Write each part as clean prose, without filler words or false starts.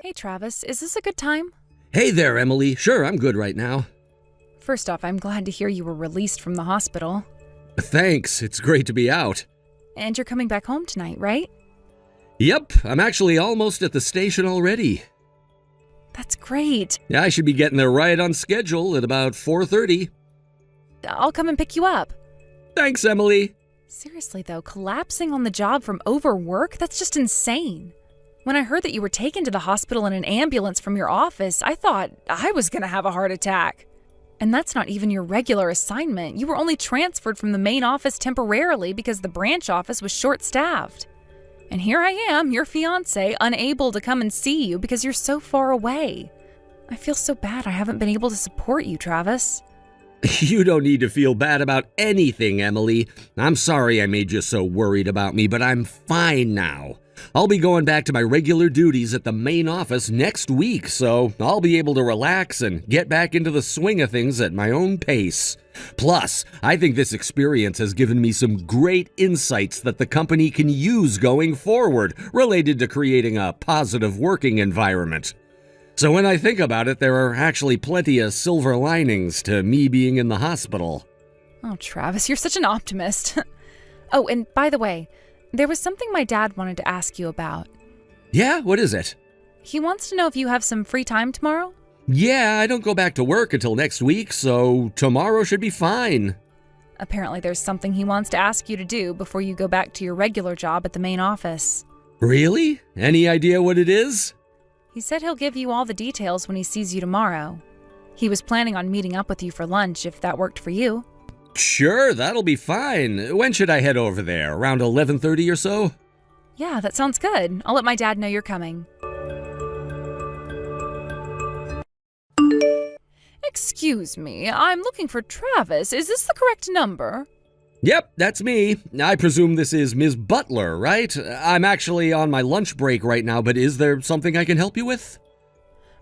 Hey Travis, is this a good time? Hey there, Emily. Sure, I'm good right now. First off, I'm glad to hear you were released from the hospital. Thanks, it's great to be out. And you're coming back home tonight, right? Yep, I'm actually almost at the station already. That's great. I should be getting there right on schedule at about 4:30. I'll come and pick you up. Thanks, Emily. Seriously though, collapsing on the job from overwork? That's just insane. When I heard that you were taken to the hospital in an ambulance from your office, I thought I was gonna have a heart attack. And that's not even your regular assignment. You were only transferred from the main office temporarily because the branch office was short-staffed. And here I am, your fiancé, unable to come and see you because you're so far away. I feel so bad I haven't been able to support you, Travis. You don't need to feel bad about anything, Emily. I'm sorry I made you so worried about me, but I'm fine now. I'll be going back to my regular duties at the main office next week, so I'll be able to relax and get back into the swing of things at my own pace. Plus, I think this experience has given me some great insights that the company can use going forward related to creating a positive working environment. So when I think about it, there are actually plenty of silver linings to me being in the hospital. Oh, Travis, you're such an optimist. Oh, and by the way, there was something my dad wanted to ask you about. Yeah, what is it? He wants to know if you have some free time tomorrow? Yeah, I don't go back to work until next week, so tomorrow should be fine. Apparently there's something he wants to ask you to do before you go back to your regular job at the main office. Really? Any idea what it is? He said he'll give you all the details when he sees you tomorrow. He was planning on meeting up with you for lunch if that worked for you. Sure, that'll be fine. When should I head over there? Around 11:30 or so? Yeah, that sounds good. I'll let my dad know you're coming. Excuse me, I'm looking for Travis. Is this the correct number? Yep, that's me. I presume this is Ms. Butler, right? I'm actually on my lunch break right now, but is there something I can help you with?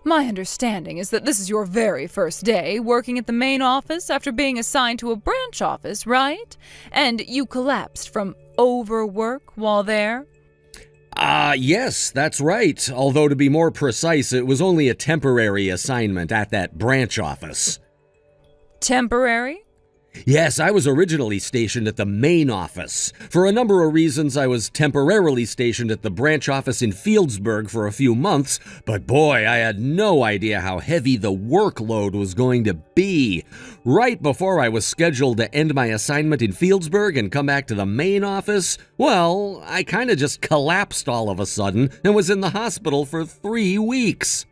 My understanding is that this is your very first day working at the main office after being assigned to a branch office, right? And you collapsed from overwork while there? Yes, that's right. Although to be more precise, it was only a temporary assignment at that branch office. Temporary? Yes, I was originally stationed at the main office. For a number of reasons, I was temporarily stationed at the branch office in Fieldsburg for a few months, but boy, I had no idea how heavy the workload was going to be. Right before I was scheduled to end my assignment in Fieldsburg and come back to the main office, well, I kind of just collapsed all of a sudden and was in the hospital for 3 weeks.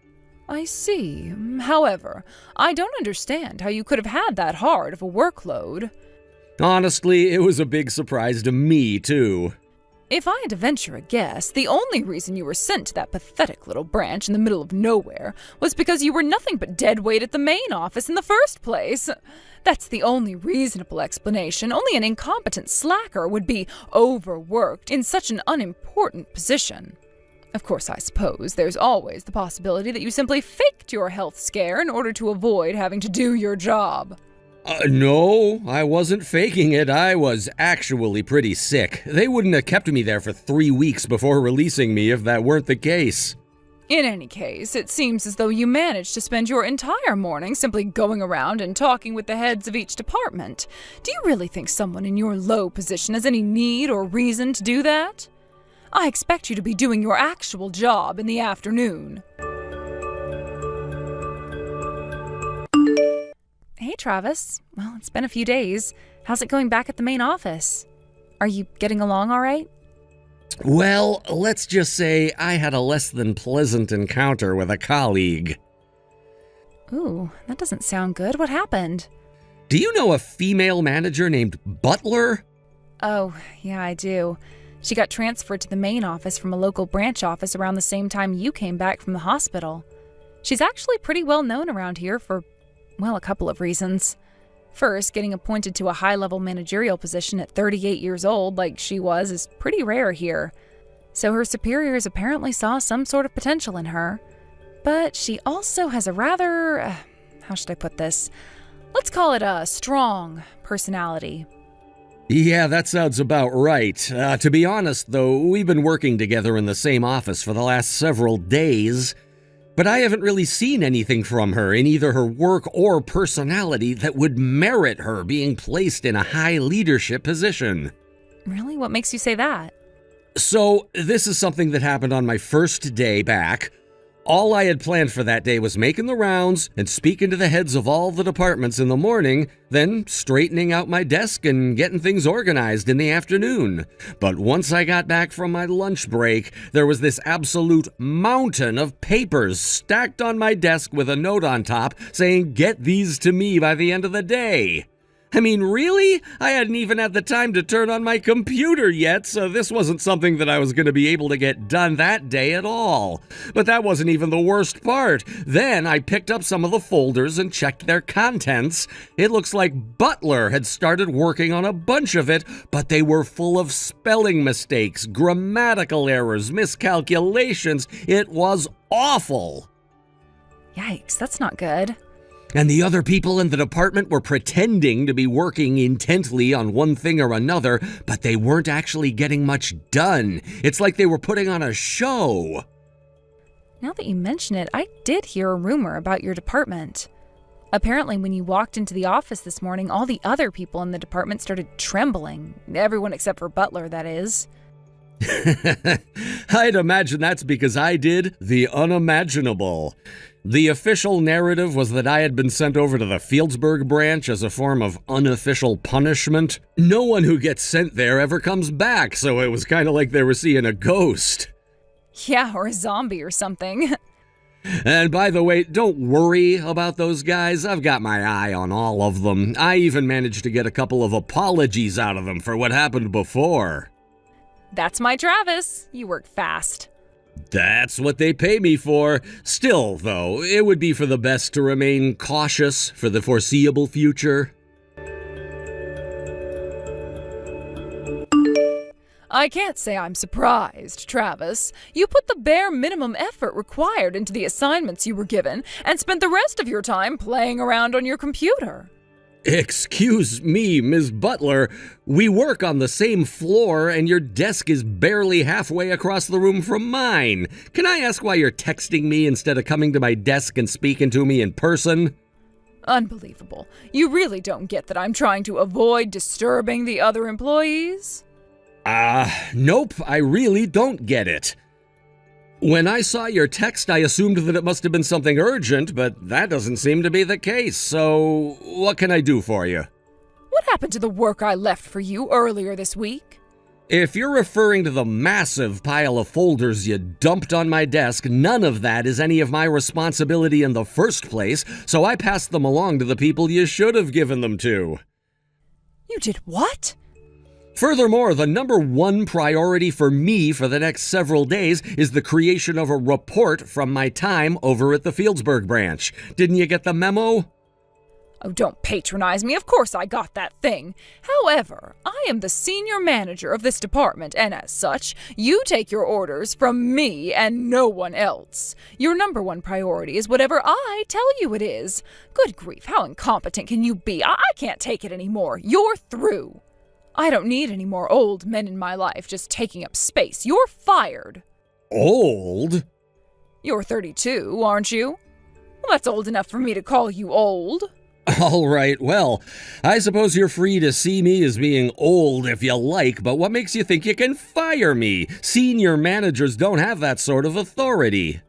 I see. However, I don't understand how you could have had that hard of a workload. Honestly, it was a big surprise to me, too. If I had to venture a guess, the only reason you were sent to that pathetic little branch in the middle of nowhere was because you were nothing but dead weight at the main office in the first place. That's the only reasonable explanation. Only an incompetent slacker would be overworked in such an unimportant position. Of course, I suppose there's always the possibility that you simply faked your health scare in order to avoid having to do your job. No, I wasn't faking it. I was actually pretty sick. They wouldn't have kept me there for 3 weeks before releasing me if that weren't the case. In any case, it seems as though you managed to spend your entire morning simply going around and talking with the heads of each department. Do you really think someone in your low position has any need or reason to do that? I expect you to be doing your actual job in the afternoon. Hey, Travis. Well, it's been a few days. How's it going back at the main office? Are you getting along all right? Well, let's just say I had a less than pleasant encounter with a colleague. Ooh, that doesn't sound good. What happened? Do you know a female manager named Butler? Oh, yeah, I do. She got transferred to the main office from a local branch office around the same time you came back from the hospital. She's actually pretty well known around here for, well, a couple of reasons. First, getting appointed to a high-level managerial position at 38 years old like she was is pretty rare here. So her superiors apparently saw some sort of potential in her. But she also has a rather, how should I put this? Let's call it a strong personality. Yeah, that sounds about right. To be honest, though, we've been working together in the same office for the last several days. But I haven't really seen anything from her in either her work or personality that would merit her being placed in a high leadership position. Really? What makes you say that? So, this is something that happened on my first day back. All I had planned for that day was making the rounds and speaking to the heads of all the departments in the morning, then straightening out my desk and getting things organized in the afternoon. But once I got back from my lunch break, there was this absolute mountain of papers stacked on my desk with a note on top saying, "Get these to me by the end of the day." I mean, really? I hadn't even had the time to turn on my computer yet, so this wasn't something that I was going to be able to get done that day at all. But that wasn't even the worst part. Then I picked up some of the folders and checked their contents. It looks like Butler had started working on a bunch of it, but they were full of spelling mistakes, grammatical errors, miscalculations. It was awful. Yikes, that's not good. And the other people in the department were pretending to be working intently on one thing or another, but they weren't actually getting much done. It's like they were putting on a show. Now that you mention it, I did hear a rumor about your department. Apparently, when you walked into the office this morning, all the other people in the department started trembling. Everyone except for Butler, that is. I'd imagine that's because I did the unimaginable. The official narrative was that I had been sent over to the Fieldsburg branch as a form of unofficial punishment. No one who gets sent there ever comes back, so it was kind of like they were seeing a ghost. Yeah, or a zombie or something. And by the way, don't worry about those guys. I've got my eye on all of them. I even managed to get a couple of apologies out of them for what happened before. That's my Travis. You work fast. That's what they pay me for. Still, though, it would be for the best to remain cautious for the foreseeable future. I can't say I'm surprised, Travis. You put the bare minimum effort required into the assignments you were given and spent the rest of your time playing around on your computer. Excuse me, Ms. Butler. We work on the same floor and your desk is barely halfway across the room from mine. Can I ask why you're texting me instead of coming to my desk and speaking to me in person? Unbelievable. You really don't get that I'm trying to avoid disturbing the other employees? Nope, I really don't get it. When I saw your text, I assumed that it must have been something urgent, but that doesn't seem to be the case, so what can I do for you? What happened to the work I left for you earlier this week? If you're referring to the massive pile of folders you dumped on my desk, none of that is any of my responsibility in the first place, so I passed them along to the people you should have given them to. You did what? Furthermore, the number one priority for me for the next several days is the creation of a report from my time over at the Fieldsburg branch. Didn't you get the memo? Oh, don't patronize me. Of course I got that thing. However, I am the senior manager of this department, and as such, you take your orders from me and no one else. Your number one priority is whatever I tell you it is. Good grief, how incompetent can you be? I can't take it anymore. You're through. I don't need any more old men in my life just taking up space. You're fired. Old? You're 32, aren't you? Well, that's old enough for me to call you old. All right, well, I suppose you're free to see me as being old if you like, but what makes you think you can fire me? Senior managers don't have that sort of authority.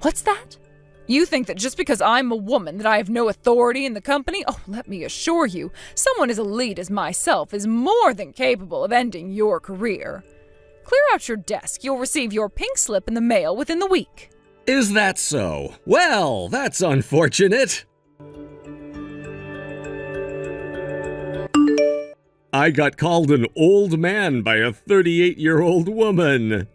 What's that? You think that just because I'm a woman that I have no authority in the company? Oh, let me assure you, someone as elite as myself is more than capable of ending your career. Clear out your desk. You'll receive your pink slip in the mail within the week. Is that so? Well, that's unfortunate. I got called an old man by a 38-year-old woman.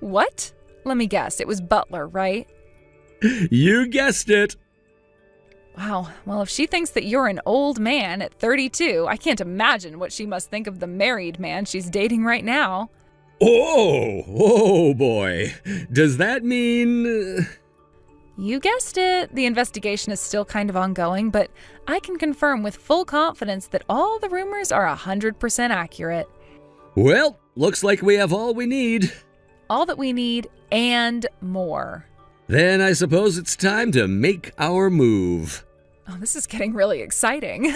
What? Let me guess, it was Butler, right? You guessed it. Wow, well, if she thinks that you're an old man at 32, I can't imagine what she must think of the married man she's dating right now. Oh boy. Does that mean... You guessed it. The investigation is still kind of ongoing, but I can confirm with full confidence that all the rumors are 100% accurate. Well, looks like we have all we need. all that we need and more. Then I suppose it's time to make our move. Oh, this is getting really exciting.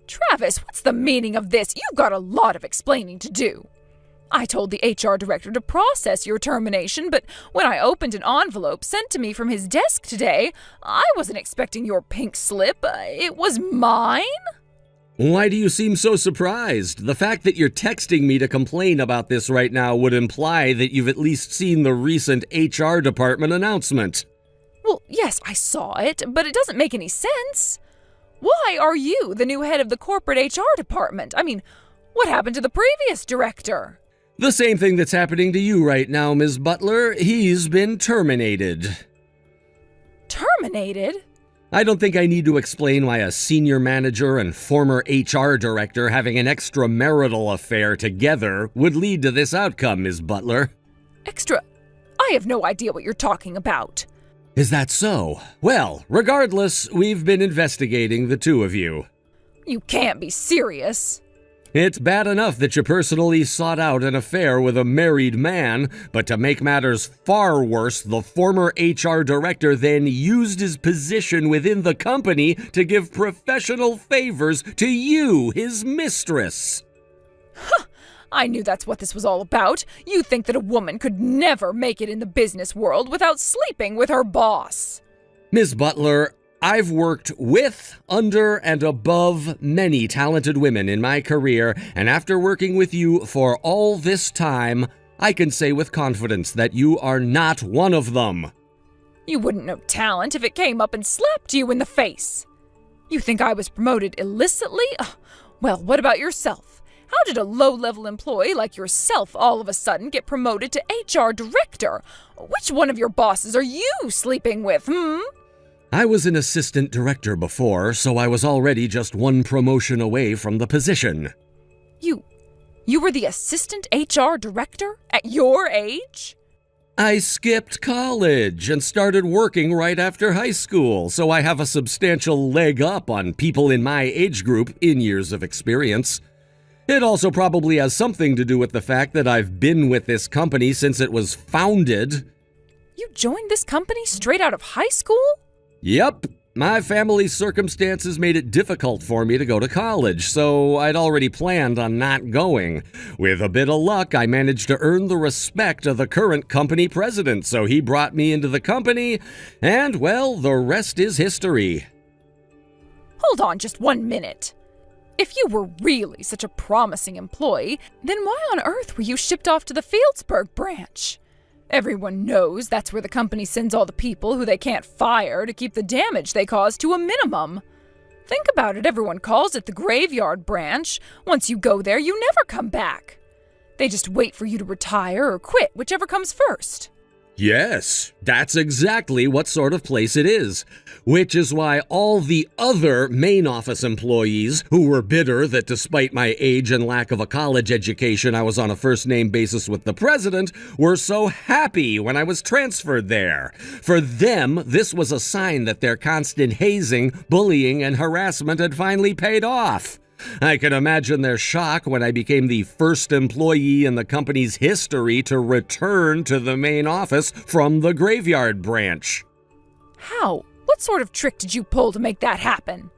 Travis, what's the meaning of this? You've got a lot of explaining to do. I told the HR director to process your termination, but when I opened an envelope sent to me from his desk today, I wasn't expecting your pink slip. It was mine? Why do you seem so surprised? The fact that you're texting me to complain about this right now would imply that you've at least seen the recent HR department announcement. Well, yes, I saw it, but it doesn't make any sense. Why are you the new head of the corporate HR department? I mean, what happened to the previous director? The same thing that's happening to you right now, Ms. Butler. He's been terminated. Terminated? I don't think I need to explain why a senior manager and former HR director having an extramarital affair together would lead to this outcome, Ms. Butler. I have no idea what you're talking about. Is that so? Well, regardless, we've been investigating the two of you. You can't be serious. It's bad enough that you personally sought out an affair with a married man, but to make matters far worse, the former HR director then used his position within the company to give professional favors to you, his mistress. I knew that's what this was all about. You think that a woman could never make it in the business world without sleeping with her boss. Ms. Butler, I've worked with, under, and above many talented women in my career, and after working with you for all this time, I can say with confidence that you are not one of them. You wouldn't know talent if it came up and slapped you in the face. You think I was promoted illicitly? Well, what about yourself? How did a low-level employee like yourself all of a sudden get promoted to HR director? Which one of your bosses are you sleeping with, I was an assistant director before, so I was already just one promotion away from the position. You were the assistant HR director at your age? I skipped college and started working right after high school, so I have a substantial leg up on people in my age group in years of experience. It also probably has something to do with the fact that I've been with this company since it was founded. You joined this company straight out of high school? Yep. My family's circumstances made it difficult for me to go to college, so I'd already planned on not going. With a bit of luck, I managed to earn the respect of the current company president, so he brought me into the company, and, well, the rest is history. Hold on just 1 minute. If you were really such a promising employee, then why on earth were you shipped off to the Fieldsburg branch? Everyone knows that's where the company sends all the people who they can't fire to keep the damage they cause to a minimum. Think about it, everyone calls it the graveyard branch. Once you go there, you never come back. They just wait for you to retire or quit, whichever comes first. Yes, that's exactly what sort of place it is, which is why all the other main office employees who were bitter that despite my age and lack of a college education I was on a first-name basis with the president were so happy when I was transferred there. For them, this was a sign that their constant hazing, bullying, and harassment had finally paid off. I can imagine their shock when I became the first employee in the company's history to return to the main office from the graveyard branch. How? What sort of trick did you pull to make that happen?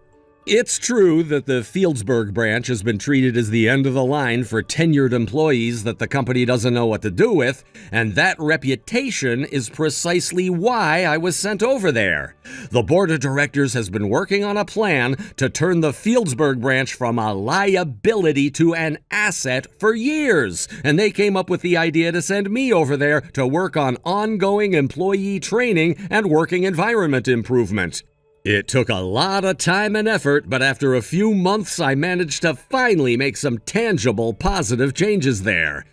It's true that the Fieldsburg branch has been treated as the end of the line for tenured employees that the company doesn't know what to do with, and that reputation is precisely why I was sent over there. The board of directors has been working on a plan to turn the Fieldsburg branch from a liability to an asset for years, and they came up with the idea to send me over there to work on ongoing employee training and working environment improvement. It took a lot of time and effort, but after a few months I managed to finally make some tangible positive changes there.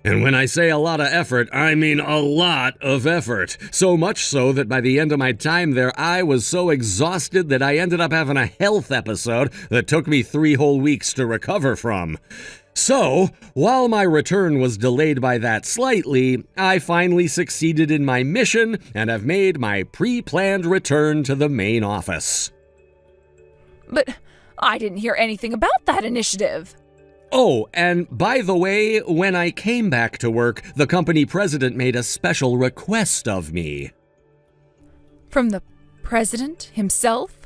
And when I say a lot of effort, I mean a lot of effort. So much so that by the end of my time there, I was so exhausted that I ended up having a health episode that took me 3 whole weeks to recover from. So, while my return was delayed by that slightly, I finally succeeded in my mission and have made my pre-planned return to the main office. But I didn't hear anything about that initiative. Oh, and by the way, when I came back to work, the company president made a special request of me. From the president himself?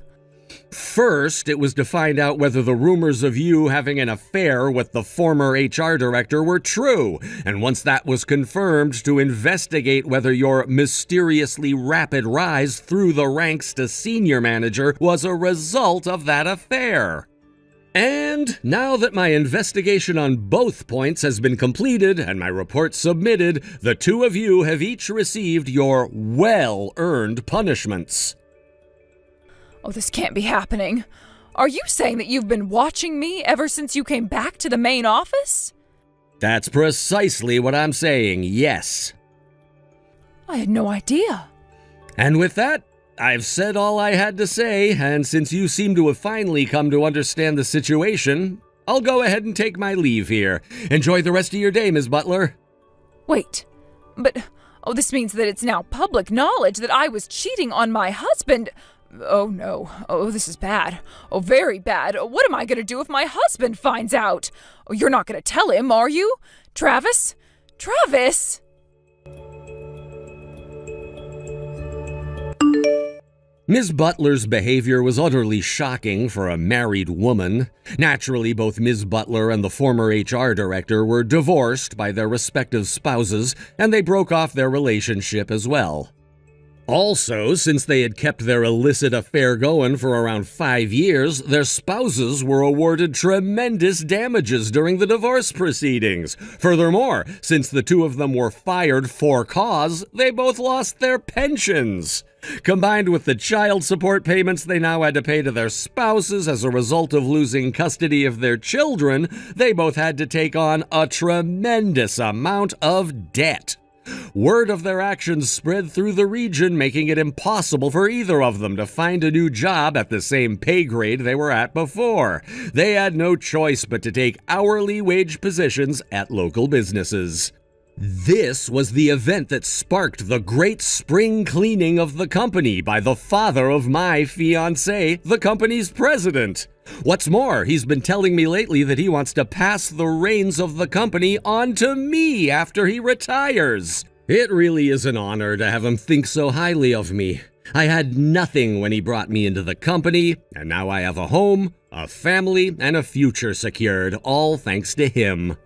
First, it was to find out whether the rumors of you having an affair with the former HR director were true, and once that was confirmed, to investigate whether your mysteriously rapid rise through the ranks to senior manager was a result of that affair. And now that my investigation on both points has been completed and my report submitted, the two of you have each received your well-earned punishments. Oh, this can't be happening. Are you saying that you've been watching me ever since you came back to the main office? That's precisely what I'm saying, yes. I had no idea. And with that, I've said all I had to say, and since you seem to have finally come to understand the situation, I'll go ahead and take my leave here. Enjoy the rest of your day, Ms. Butler. Wait, but this means that it's now public knowledge that I was cheating on my husband. Oh no, this is bad. Oh, very bad. What am I going to do if my husband finds out? Oh, you're not going to tell him, are you? Travis? Travis! Ms. Butler's behavior was utterly shocking for a married woman. Naturally, both Ms. Butler and the former HR director were divorced by their respective spouses, and they broke off their relationship as well. Also, since they had kept their illicit affair going for around 5 years, their spouses were awarded tremendous damages during the divorce proceedings. Furthermore, since the two of them were fired for cause, they both lost their pensions. Combined with the child support payments they now had to pay to their spouses as a result of losing custody of their children, they both had to take on a tremendous amount of debt. Word of their actions spread through the region, making it impossible for either of them to find a new job at the same pay grade they were at before. They had no choice but to take hourly wage positions at local businesses. This was the event that sparked the great spring cleaning of the company by the father of my fiancée, the company's president. What's more, he's been telling me lately that he wants to pass the reins of the company on to me after he retires. It really is an honor to have him think so highly of me. I had nothing when he brought me into the company, and now I have a home, a family, and a future secured, all thanks to him.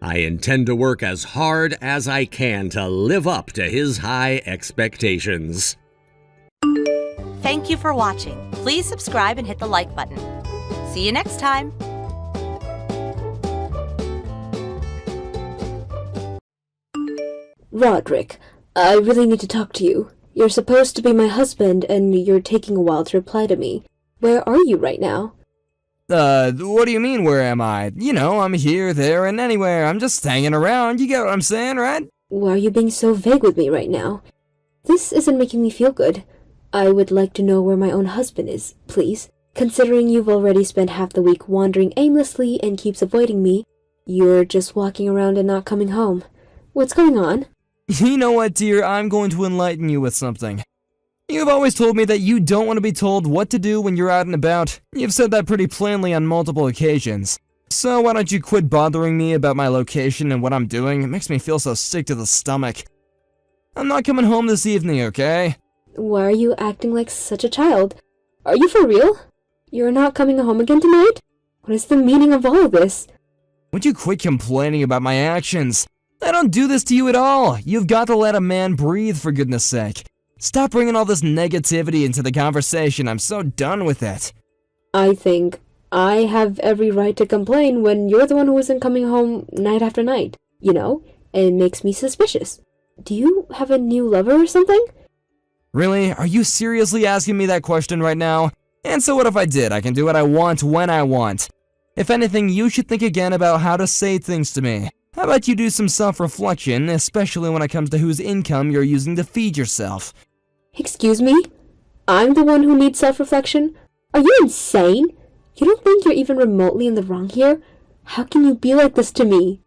I intend to work as hard as I can to live up to his high expectations. Thank you for watching. Please subscribe and hit the like button. See you next time. Roderick, I really need to talk to you. You're supposed to be my husband, and you're taking a while to reply to me. Where are you right now? What do you mean, where am I? You know, I'm here, there, and anywhere. I'm just hanging around. You get what I'm saying, right? Why are you being so vague with me right now? This isn't making me feel good. I would like to know where my own husband is, please. Considering you've already spent half the week wandering aimlessly and keeps avoiding me, you're just walking around and not coming home. What's going on? You know what, dear? I'm going to enlighten you with something. You've always told me that you don't want to be told what to do when you're out and about. You've said that pretty plainly on multiple occasions. So why don't you quit bothering me about my location and what I'm doing? It makes me feel so sick to the stomach. I'm not coming home this evening, okay? Why are you acting like such a child? Are you for real? You're not coming home again tonight? What is the meaning of all of this? Would you quit complaining about my actions? I don't do this to you at all. You've got to let a man breathe, for goodness sake. Stop bringing all this negativity into the conversation. I'm so done with it. I think I have every right to complain when you're the one who isn't coming home night after night. You know, it makes me suspicious. Do you have a new lover or something? Really? Are you seriously asking me that question right now? And so what if I did? I can do what I want when I want. If anything, you should think again about how to say things to me. How about you do some self-reflection, especially when it comes to whose income you're using to feed yourself? Excuse me? I'm the one who needs self-reflection? Are you insane? You don't think you're even remotely in the wrong here? How can you be like this to me?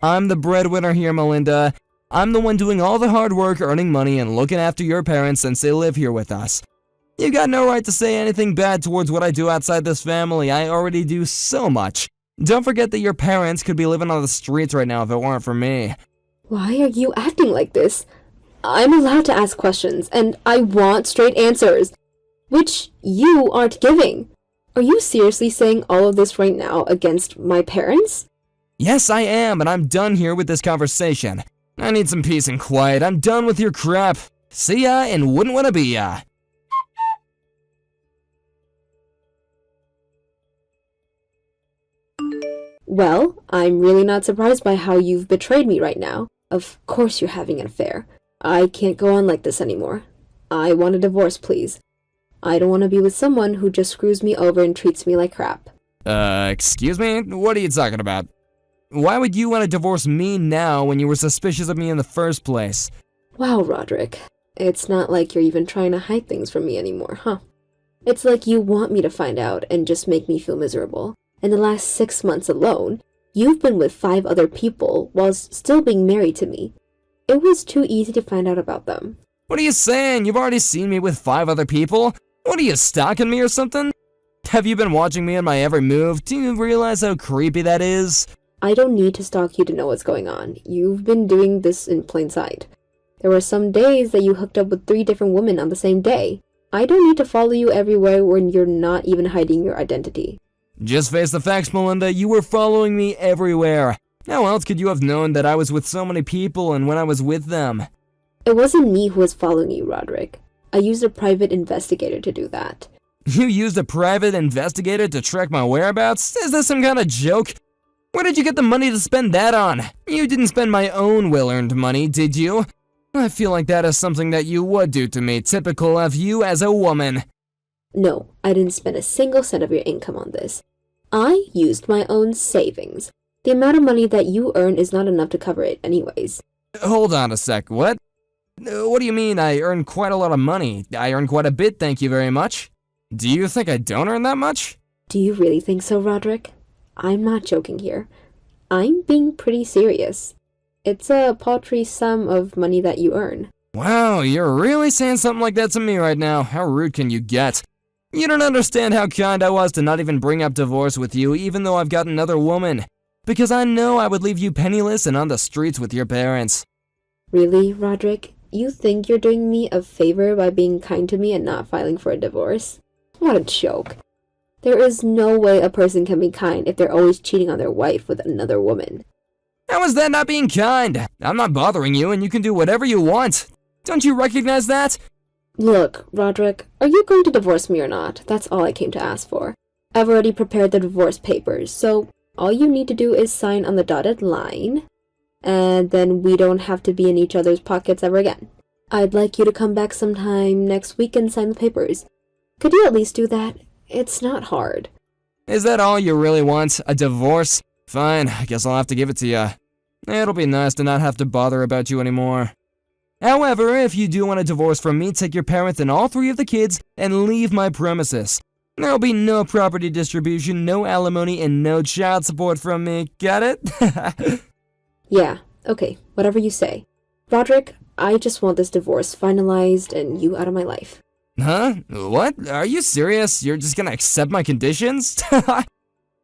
I'm the breadwinner here, Melinda. I'm the one doing all the hard work, earning money, and looking after your parents since they live here with us. You've got no right to say anything bad towards what I do outside this family. I already do so much. Don't forget that your parents could be living on the streets right now if it weren't for me. Why are you acting like this? I'm allowed to ask questions, and I want straight answers, which you aren't giving. Are you seriously saying all of this right now against my parents? Yes, I am, and I'm done here with this conversation. I need some peace and quiet. I'm done with your crap. See ya, and wouldn't wanna be ya. Well, I'm really not surprised by how you've betrayed me right now. Of course you're having an affair. I can't go on like this anymore. I want a divorce, please. I don't want to be with someone who just screws me over and treats me like crap. Excuse me? What are you talking about? Why would you want to divorce me now when you were suspicious of me in the first place? Wow, Roderick. It's not like you're even trying to hide things from me anymore, huh? It's like you want me to find out and just make me feel miserable. In the last 6 months alone, you've been with 5 other people whilst still being married to me. It was too easy to find out about them. What are you saying? You've already seen me with 5 other people? What are you, stalking me or something? Have you been watching me in my every move? Do you realize how creepy that is? I don't need to stalk you to know what's going on. You've been doing this in plain sight. There were some days that you hooked up with 3 different women on the same day. I don't need to follow you everywhere when you're not even hiding your identity. Just face the facts, Melinda. You were following me everywhere. How else could you have known that I was with so many people and when I was with them? It wasn't me who was following you, Roderick. I used a private investigator to do that. You used a private investigator to track my whereabouts? Is this some kind of joke? Where did you get the money to spend that on? You didn't spend my own well-earned money, did you? I feel like that is something that you would do to me, typical of you as a woman. No, I didn't spend a single cent of your income on this. I used my own savings. The amount of money that you earn is not enough to cover it anyways. Hold on a sec, what? What do you mean I earn quite a lot of money? I earn quite a bit, thank you very much. Do you think I don't earn that much? Do you really think so, Roderick? I'm not joking here. I'm being pretty serious. It's a paltry sum of money that you earn. Wow, you're really saying something like that to me right now. How rude can you get? You don't understand how kind I was to not even bring up divorce with you, even though I've got another woman. Because I know I would leave you penniless and on the streets with your parents. Really, Roderick? You think you're doing me a favor by being kind to me and not filing for a divorce? What a joke. There is no way a person can be kind if they're always cheating on their wife with another woman. How is that not being kind? I'm not bothering you and you can do whatever you want. Don't you recognize that? Look, Roderick, are you going to divorce me or not? That's all I came to ask for. I've already prepared the divorce papers, so all you need to do is sign on the dotted line, and then we don't have to be in each other's pockets ever again. I'd like you to come back sometime next week and sign the papers. Could you at least do that? It's not hard. Is that all you really want? A divorce? Fine, I guess I'll have to give it to you. It'll be nice to not have to bother about you anymore. However, if you do want a divorce from me, take your parents and all 3 of the kids and leave my premises. There'll be no property distribution, no alimony, and no child support from me. Got it? Yeah, okay, whatever you say. Roderick, I just want this divorce finalized and you out of my life. Huh? What? Are you serious? You're just gonna accept my conditions?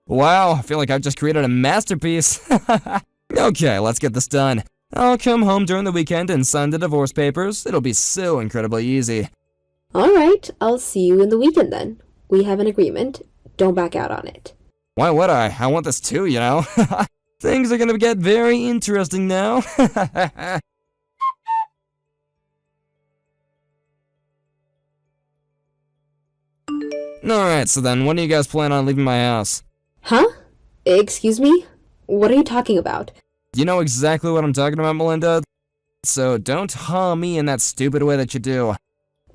Wow, I feel like I've just created a masterpiece. Okay, let's get this done. I'll come home during the weekend and sign the divorce papers. It'll be so incredibly easy. Alright, I'll see you in the weekend then. We have an agreement. Don't back out on it. Why would I? I want this too, you know? Things are gonna get very interesting now. Alright, so then when do you guys plan on leaving my house? Huh? Excuse me? What are you talking about? You know exactly what I'm talking about, Melinda? So don't ha me in that stupid way that you do.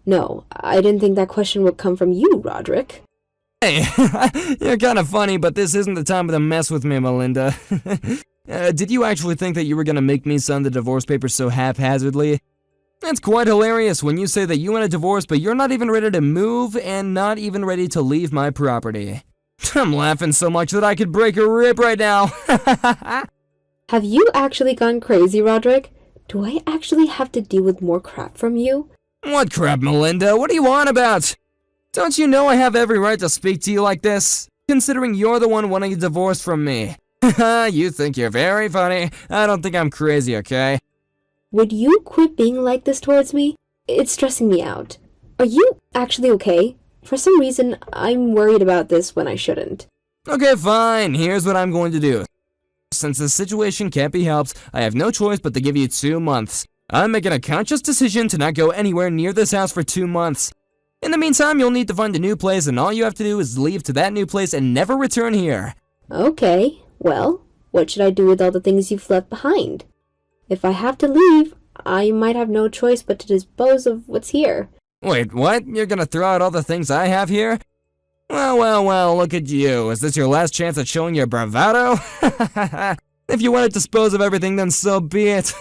No, I didn't think that question would come from you, Roderick. Hey, you're kind of funny, but this isn't the time to mess with me, Melinda. Did you actually think that you were gonna make me sign the divorce papers so haphazardly? It's quite hilarious when you say that you want a divorce, but you're not even ready to move and not even ready to leave my property. I'm laughing so much that I could break a rib right now. Have you actually gone crazy, Roderick? Do I actually have to deal with more crap from you? What crap, Melinda? What are you on about? Don't you know I have every right to speak to you like this? considering you're the one wanting a divorce from me. Haha, you think you're very funny. I don't think I'm crazy, okay? Would you quit being like this towards me? It's stressing me out. Are you actually okay? For some reason, I'm worried about this when I shouldn't. Okay, fine. Here's what I'm going to do. Since this situation can't be helped, I have no choice but to give you 2 months. I'm making a conscious decision to not go anywhere near this house for 2 months. In the meantime, you'll need to find a new place, and all you have to do is leave to that new place and never return here. Okay, well, what should I do with all the things you've left behind? If I have to leave, I might have no choice but to dispose of what's here. Wait, what? You're gonna throw out all the things I have here? Well, look at you. Is this your last chance at showing your bravado? If you want to dispose of everything, then so be it.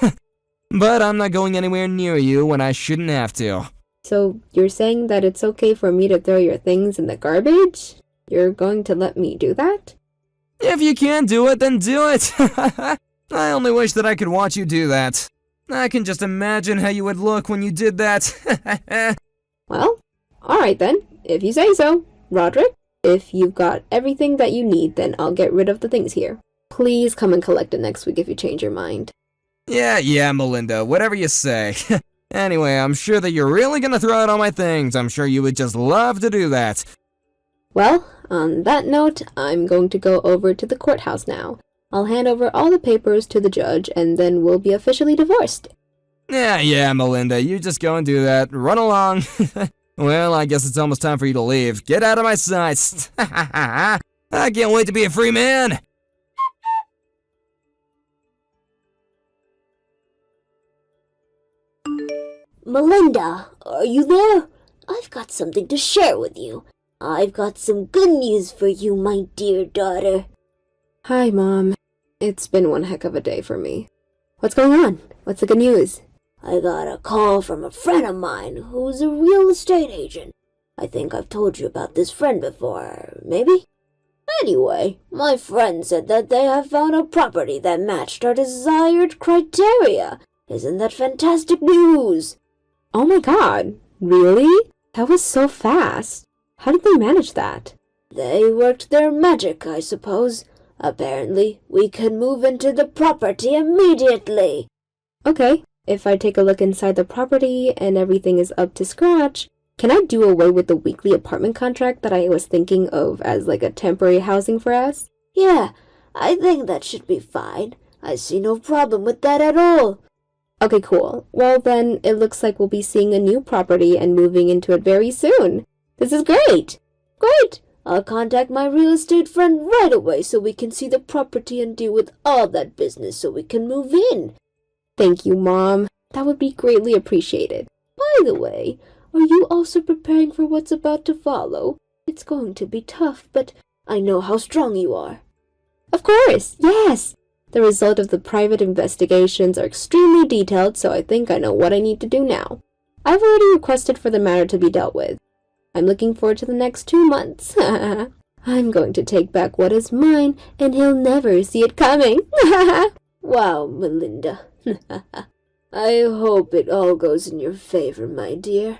But I'm not going anywhere near you when I shouldn't have to. So, you're saying that it's okay for me to throw your things in the garbage? You're going to let me do that? If you can't do it, then do it. I only wish that I could watch you do that. I can just imagine how you would look when you did that. Well, alright then, if you say so. Roderick, if you've got everything that you need, then I'll get rid of the things here. Please come and collect it next week if you change your mind. Yeah, Melinda, whatever you say. Anyway, I'm sure that you're really gonna throw out all my things. I'm sure you would just love to do that. Well, on that note, I'm going to go over to the courthouse now. I'll hand over all the papers to the judge, and then we'll be officially divorced. Yeah, Melinda, you just go and do that. Run along. Well, I guess it's almost time for you to leave. Get out of my sights. I can't wait to be a free man. Melinda, are you there? I've got something to share with you. I've got some good news for you, my dear daughter. Hi, Mom. It's been one heck of a day for me. What's going on? What's the good news? I got a call from a friend of mine who's a real estate agent. I think I've told you about this friend before, maybe? Anyway, my friend said that they have found a property that matched our desired criteria. Isn't that fantastic news? Oh my god, really? That was so fast. How did they manage that? They worked their magic, I suppose. Apparently, we can move into the property immediately. Okay, if I take a look inside the property and everything is up to scratch, can I do away with the weekly apartment contract that I was thinking of as like a temporary housing for us? Yeah, I think that should be fine. I see no problem with that at all. Okay, cool. Well then, it looks like we'll be seeing a new property and moving into it very soon. This is great! Great! I'll contact my real estate friend right away so we can see the property and deal with all that business so we can move in. Thank you, Mom. That would be greatly appreciated. By the way, are you also preparing for what's about to follow? It's going to be tough, but I know how strong you are. Of course, yes! The result of the private investigations are extremely detailed, so I think I know what I need to do now. I've already requested for the matter to be dealt with. I'm looking forward to the next 2 months. I'm going to take back what is mine, and he'll never see it coming. Wow, Melinda. I hope it all goes in your favor, my dear.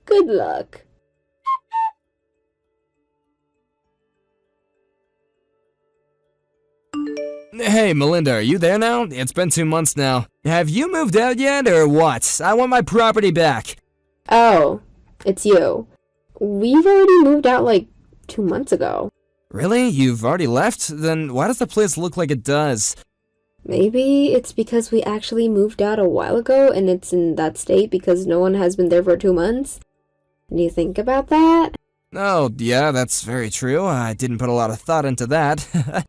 Good luck. Hey, Melinda, are you there now? It's been 2 months now. Have you moved out yet, or what? I want my property back. Oh, it's you. We've already moved out like 2 months ago. Really? You've already left? Then why does the place look like it does? Maybe it's because we actually moved out a while ago and it's in that state because no one has been there for 2 months. Do you think about that? Oh, yeah, that's very true. I didn't put a lot of thought into that.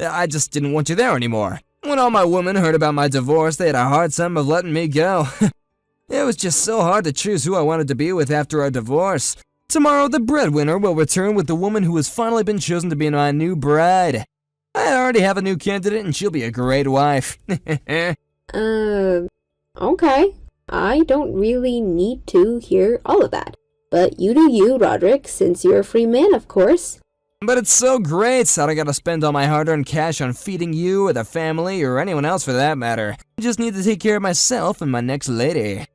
I just didn't want you there anymore. When all my women heard about my divorce, they had a hard time of letting me go. It was just so hard to choose who I wanted to be with after our divorce. Tomorrow, the breadwinner will return with the woman who has finally been chosen to be my new bride. I already have a new candidate, and she'll be a great wife. Okay. I don't really need to hear all of that. But you do you, Roderick, since you're a free man, of course. But it's so great. I don't gotta spend all my hard-earned cash on feeding you or the family or anyone else for that matter. I just need to take care of myself and my next lady.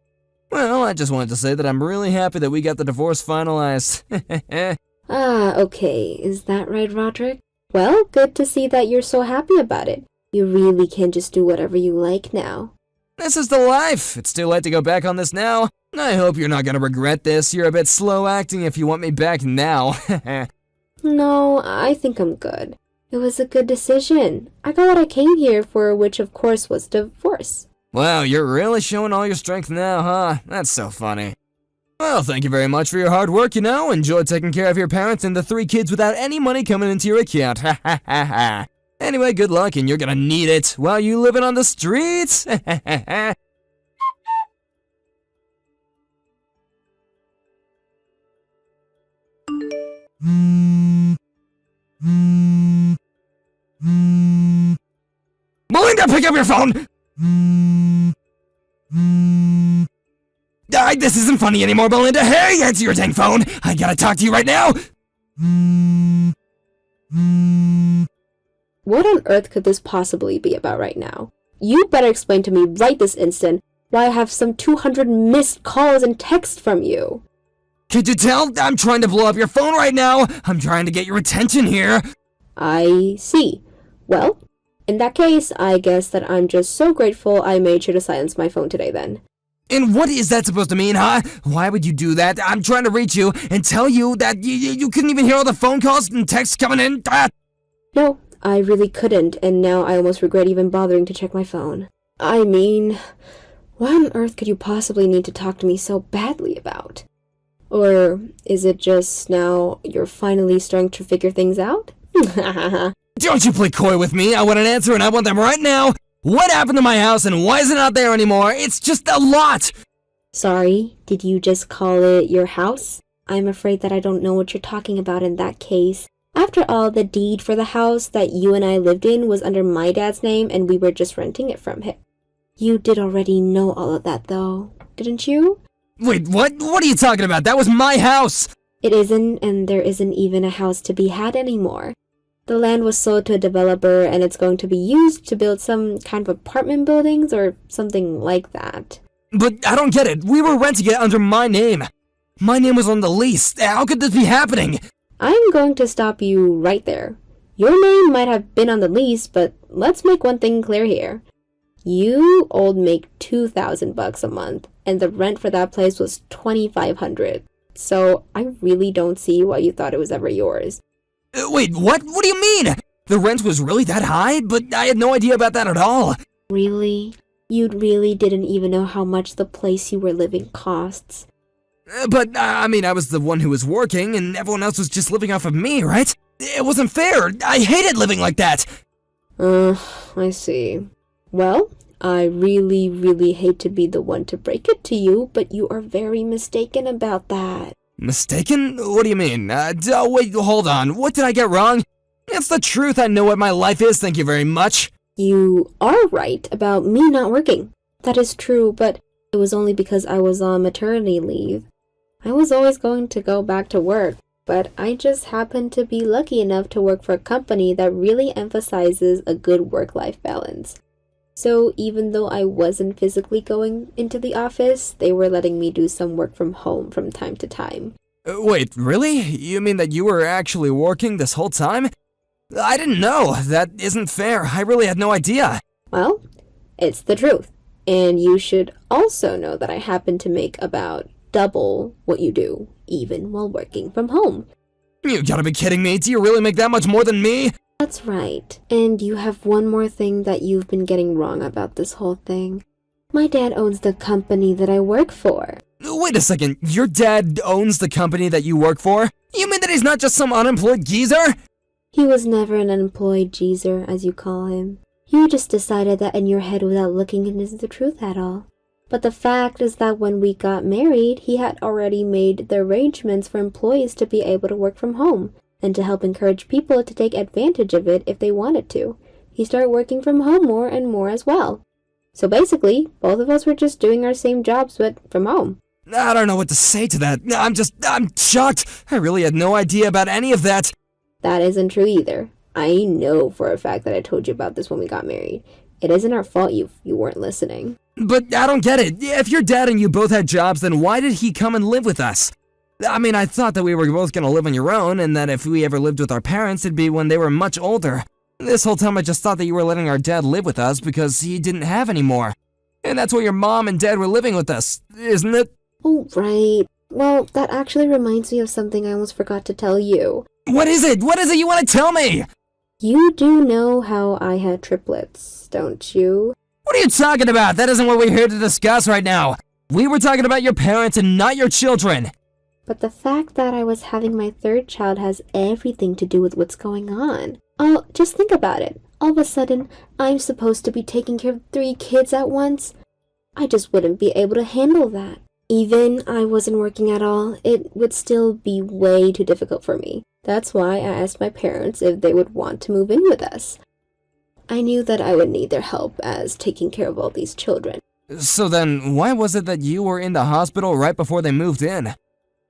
Well, I just wanted to say that I'm really happy that we got the divorce finalized. Ah, okay. Is that right, Roderick? Well, good to see that you're so happy about it. You really can just do whatever you like now. This is the life. It's too late to go back on this now. I hope you're not gonna regret this. You're a bit slow acting if you want me back now. No, I think I'm good. It was a good decision. I got what I came here for, which of course was divorce. Wow, you're really showing all your strength now, huh? That's so funny. Well, thank you very much for your hard work, Enjoy taking care of your parents and the 3 kids without any money coming into your account. Ha ha ha ha. Anyway, good luck, and you're gonna need it while you living on the streets. Melinda, pick up your phone! This isn't funny anymore, Melinda. Hey, answer your dang phone! I gotta talk to you right now! What on earth could this possibly be about right now? You better explain to me right this instant why I have some 200 missed calls and texts from you. Could you tell? I'm trying to blow up your phone right now. I'm trying to get your attention here. I see. Well, in that case, I guess that I'm just so grateful I made sure to silence my phone today then. And what is that supposed to mean, huh? Why would you do that? I'm trying to reach you and tell you that you couldn't even hear all the phone calls and texts coming in. No, I really couldn't, and now I almost regret even bothering to check my phone. I mean, what on earth could you possibly need to talk to me so badly about? Or is it just now you're finally starting to figure things out? Don't you play coy with me. I want an answer and I want them right now. What happened to my house and why is it not there anymore? It's just a lot. Sorry, did you just call it your house? I'm afraid that I don't know what you're talking about in that case. After all, the deed for the house that you and I lived in was under my dad's name and we were just renting it from him. You did already know all of that though, didn't you? Wait, what? What are you talking about? That was my house! It isn't, and there isn't even a house to be had anymore. The land was sold to a developer and it's going to be used to build some kind of apartment buildings or something like that. But I don't get it. We were renting it under my name. My name was on the lease. How could this be happening? I'm going to stop you right there. Your name might have been on the lease, but let's make one thing clear here. You old make $2,000 a month, and the rent for that place was $2,500. So I really don't see why you thought it was ever yours. Wait, what? What do you mean? The rent was really that high? But I had no idea about that at all. Really? You really didn't even know how much the place you were living costs. But, I mean, I was the one who was working, and everyone else was just living off of me, right? It wasn't fair. I hated living like that. I see. Well, I really, really hate to be the one to break it to you, but you are very mistaken about that. Mistaken? What do you mean? Wait, hold on. What did I get wrong? It's the truth. I know what my life is, thank you very much. You are right about me not working. That is true, but it was only because I was on maternity leave. I was always going to go back to work, but I just happened to be lucky enough to work for a company that really emphasizes a good work-life balance. So even though I wasn't physically going into the office, they were letting me do some work from home from time to time. Wait, really? You mean that you were actually working this whole time? I didn't know. That isn't fair. I really had no idea. Well, it's the truth. And you should also know that I happen to make about double what you do, even while working from home. You gotta be kidding me. Do you really make that much more than me? That's right. And you have one more thing that you've been getting wrong about this whole thing. My dad owns the company that I work for. Wait a second. Your dad owns the company that you work for? You mean that he's not just some unemployed geezer? He was never an unemployed geezer, as you call him. You just decided that in your head without looking into the truth at all. But the fact is that when we got married, he had already made the arrangements for employees to be able to work from home, and to help encourage people to take advantage of it if they wanted to. He started working from home more and more as well. So basically, both of us were just doing our same jobs, but from home. I don't know what to say to that. I'm shocked. I really had no idea about any of that. That isn't true either. I know for a fact that I told you about this when we got married. It isn't our fault you weren't listening. But I don't get it. If your dad and you both had jobs, then why did he come and live with us? I mean, I thought that we were both gonna live on your own, and that if we ever lived with our parents, it'd be when they were much older. This whole time I just thought that you were letting our dad live with us because he didn't have any more. And that's why your mom and dad were living with us, isn't it? Oh, right. Well, that actually reminds me of something I almost forgot to tell you. What is it? What is it you want to tell me? You do know how I had triplets, don't you? What are you talking about? That isn't what we're here to discuss right now. We were talking about your parents and not your children. But the fact that I was having my third child has everything to do with what's going on. Oh, just think about it. All of a sudden, I'm supposed to be taking care of 3 kids at once. I just wouldn't be able to handle that. Even I wasn't working at all, it would still be way too difficult for me. That's why I asked my parents if they would want to move in with us. I knew that I would need their help as taking care of all these children. So then, why was it that you were in the hospital right before they moved in?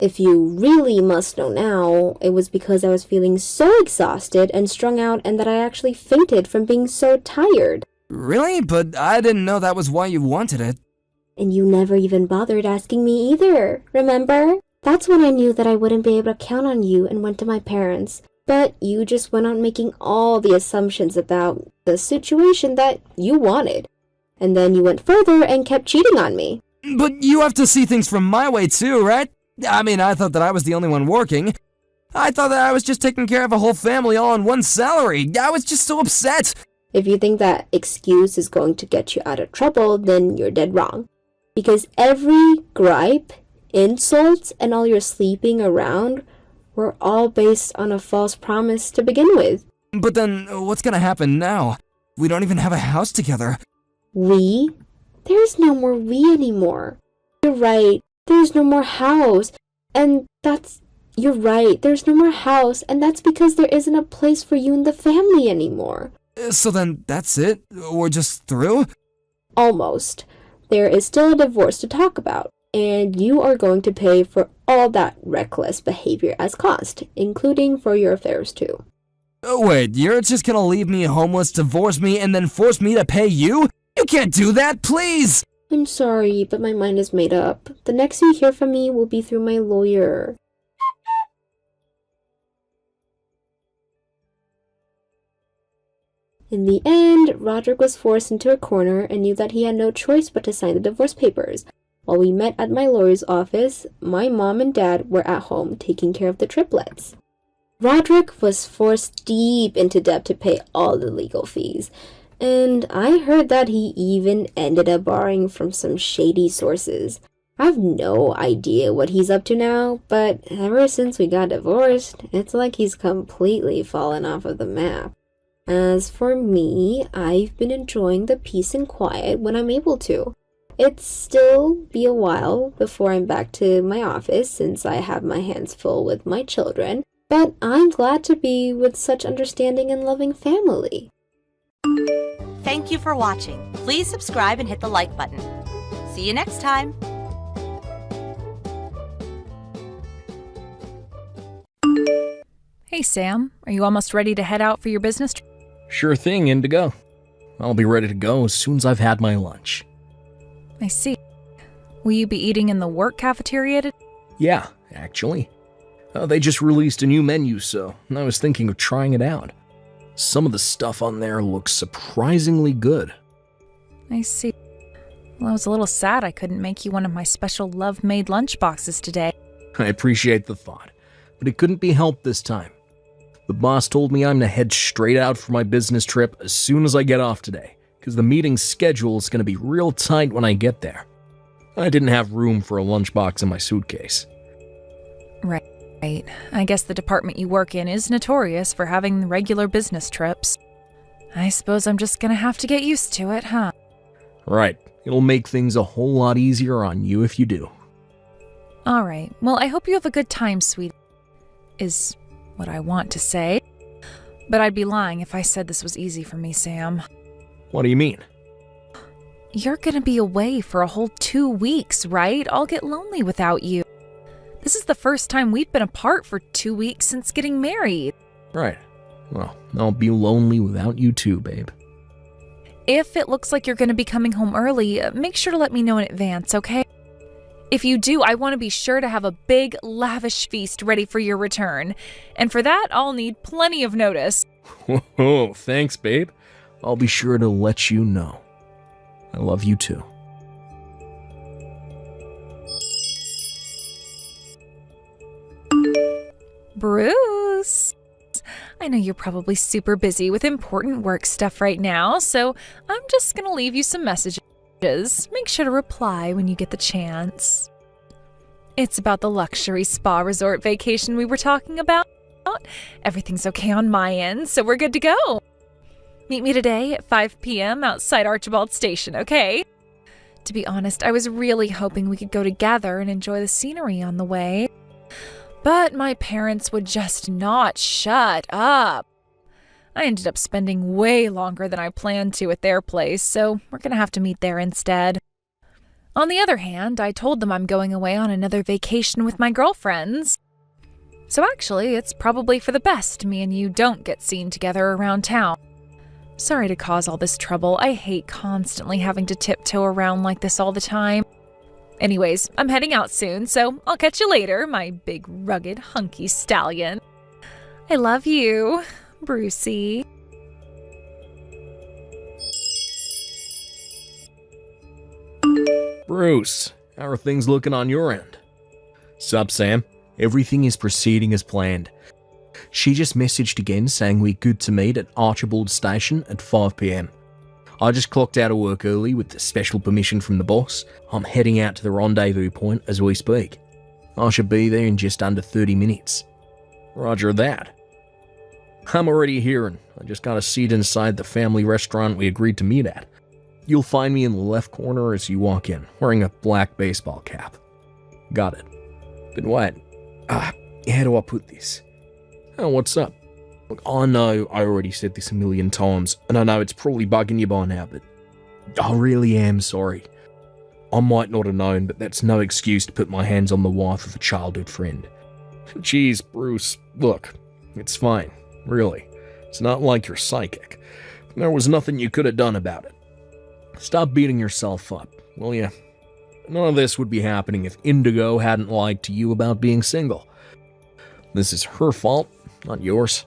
If you really must know now, it was because I was feeling so exhausted and strung out and that I actually fainted from being so tired. Really? But I didn't know that was why you wanted it. And you never even bothered asking me either, remember? That's when I knew that I wouldn't be able to count on you and went to my parents. But you just went on making all the assumptions about the situation that you wanted. And then you went further and kept cheating on me. But you have to see things from my way too, right? I mean, I thought that I was the only one working. I thought that I was just taking care of a whole family all on one salary. I was just so upset. If you think that excuse is going to get you out of trouble, then you're dead wrong. Because every gripe, insults, and all your sleeping around were all based on a false promise to begin with. But then, what's gonna happen now? We don't even have a house together. We? There's no more we anymore. You're right. There's no more house. You're right. There's no more house. And that's because there isn't a place for you in the family anymore. So then, that's it? We're just through? Almost. There is still a divorce to talk about. And you are going to pay for all that reckless behavior as cost, including for your affairs too. Oh, wait, you're just gonna leave me homeless, divorce me, and then force me to pay you? You can't do that, please! I'm sorry, but my mind is made up. The next you hear from me will be through my lawyer. In the end, Roderick was forced into a corner and knew that he had no choice but to sign the divorce papers. While we met at my lawyer's office, my mom and dad were at home taking care of the triplets. Roderick was forced deep into debt to pay all the legal fees, and I heard that he even ended up borrowing from some shady sources. I have no idea what he's up to now, but ever since we got divorced, it's like he's completely fallen off of the map. As for me, I've been enjoying the peace and quiet when I'm able to. It'll still be a while before I'm back to my office since I have my hands full with my children, but I'm glad to be with such understanding and loving family. Thank you for watching. Please subscribe and hit the like button. See you next time. Hey, Sam. Are you almost ready to head out for your business trip? Sure thing, Indigo. I'll be ready to go as soon as I've had my lunch. I see. Will you be eating in the work cafeteria today? Yeah, actually. They just released a new menu, so I was thinking of trying it out. Some of the stuff on there looks surprisingly good. I see. Well, I was a little sad I couldn't make you one of my special love-made lunch boxes today. I appreciate the thought, but it couldn't be helped this time. The boss told me I'm to head straight out for my business trip as soon as I get off today, because the meeting's schedule is going to be real tight when I get there. I didn't have room for a lunchbox in my suitcase. Right. I guess the department you work in is notorious for having regular business trips. I suppose I'm just gonna have to get used to it, huh? Right. It'll make things a whole lot easier on you if you do. Alright, well, I hope you have a good time, sweetie. Is what I want to say. But I'd be lying if I said this was easy for me, Sam. What do you mean? You're gonna be away for a whole 2 weeks, right? I'll get lonely without you. This is the first time we've been apart for 2 weeks since getting married. Right. Well, I'll be lonely without you too, babe. If it looks like you're gonna be coming home early, make sure to let me know in advance, okay? If you do, I want to be sure to have a big, lavish feast ready for your return. And for that, I'll need plenty of notice. Whoa, thanks, babe. I'll be sure to let you know. I love you too. Bruce, I know you're probably super busy with important work stuff right now, so I'm just going to leave you some messages. Make sure to reply when you get the chance. It's about the luxury spa resort vacation we were talking about. Everything's okay on my end, so we're good to go. Meet me today at 5 p.m. outside Archibald Station, okay? To be honest, I was really hoping we could go together and enjoy the scenery on the way. But my parents would just not shut up. I ended up spending way longer than I planned to at their place, so we're going to have to meet there instead. On the other hand, I told them I'm going away on another vacation with my girlfriends. So actually, it's probably for the best me and you don't get seen together around town. Sorry to cause all this trouble. I hate constantly having to tiptoe around like this all the time. Anyways, I'm heading out soon, so I'll catch you later, my big, rugged, hunky stallion. I love you, Brucey. Bruce, how are things looking on your end? Sup, Sam? Everything is proceeding as planned. She just messaged again saying we're good to meet at Archibald Station at 5 p.m. I just clocked out of work early with the special permission from the boss. I'm heading out to the rendezvous point as we speak. I should be there in just under 30 minutes. Roger that. I'm already here and I just got a seat inside the family restaurant we agreed to meet at. You'll find me in the left corner as you walk in, wearing a black baseball cap. Got it. But wait. How do I put this? Oh, what's up? Look, I know I already said this a million times, and I know it's probably bugging you by now, but I really am sorry. I might not have known, but that's no excuse to put my hands on the wife of a childhood friend. Jeez, Bruce, look, it's fine, really. It's not like you're psychic. There was nothing you could have done about it. Stop beating yourself up, will you? None of this would be happening if Indigo hadn't lied to you about being single. This is her fault, not yours.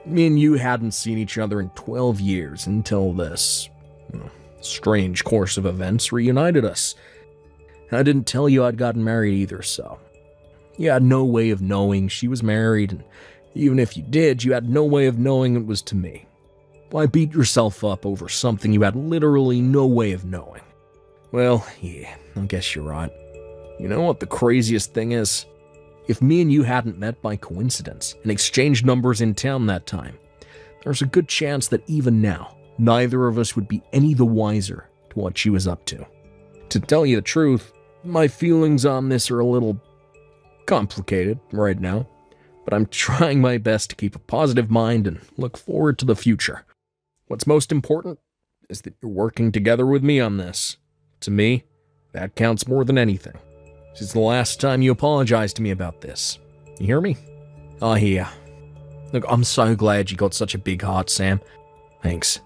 Me and you hadn't seen each other in 12 years until this strange course of events reunited us. I didn't tell you I'd gotten married either, so you had no way of knowing she was married, and even if you did, you had no way of knowing it was to me. Why beat yourself up over something you had literally no way of knowing? Well, yeah, I guess you're right. You know what the craziest thing is? If me and you hadn't met by coincidence and exchanged numbers in town that time, there's a good chance that even now, neither of us would be any the wiser to what she was up to. To tell you the truth, my feelings on this are a little complicated right now, but I'm trying my best to keep a positive mind and look forward to the future. What's most important is that you're working together with me on this. To me, that counts more than anything. This is the last time you apologized to me about this. You hear me? Oh, yeah. Look, I'm so glad you got such a big heart, Sam. Thanks.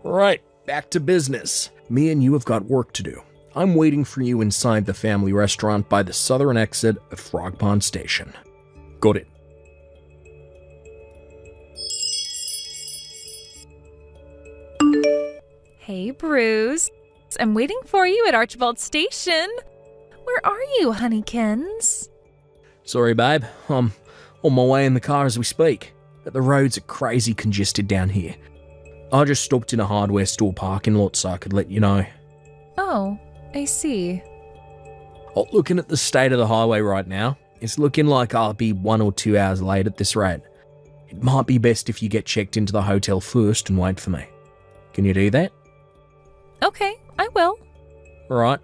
Right, back to business. Me and you have got work to do. I'm waiting for you inside the family restaurant by the southern exit of Frog Pond Station. Got it. Hey, Bruce. I'm waiting for you at Archibald Station. Where are you, honeykins? Sorry, babe. I'm on my way in the car as we speak, but the roads are crazy congested down here. I just stopped in a hardware store parking lot so I could let you know. Oh, I see. Oh, looking at the state of the highway right now, it's looking like I'll be 1 or 2 hours late at this rate. It might be best if you get checked into the hotel first and wait for me. Can you do that? Okay, I will. Alright,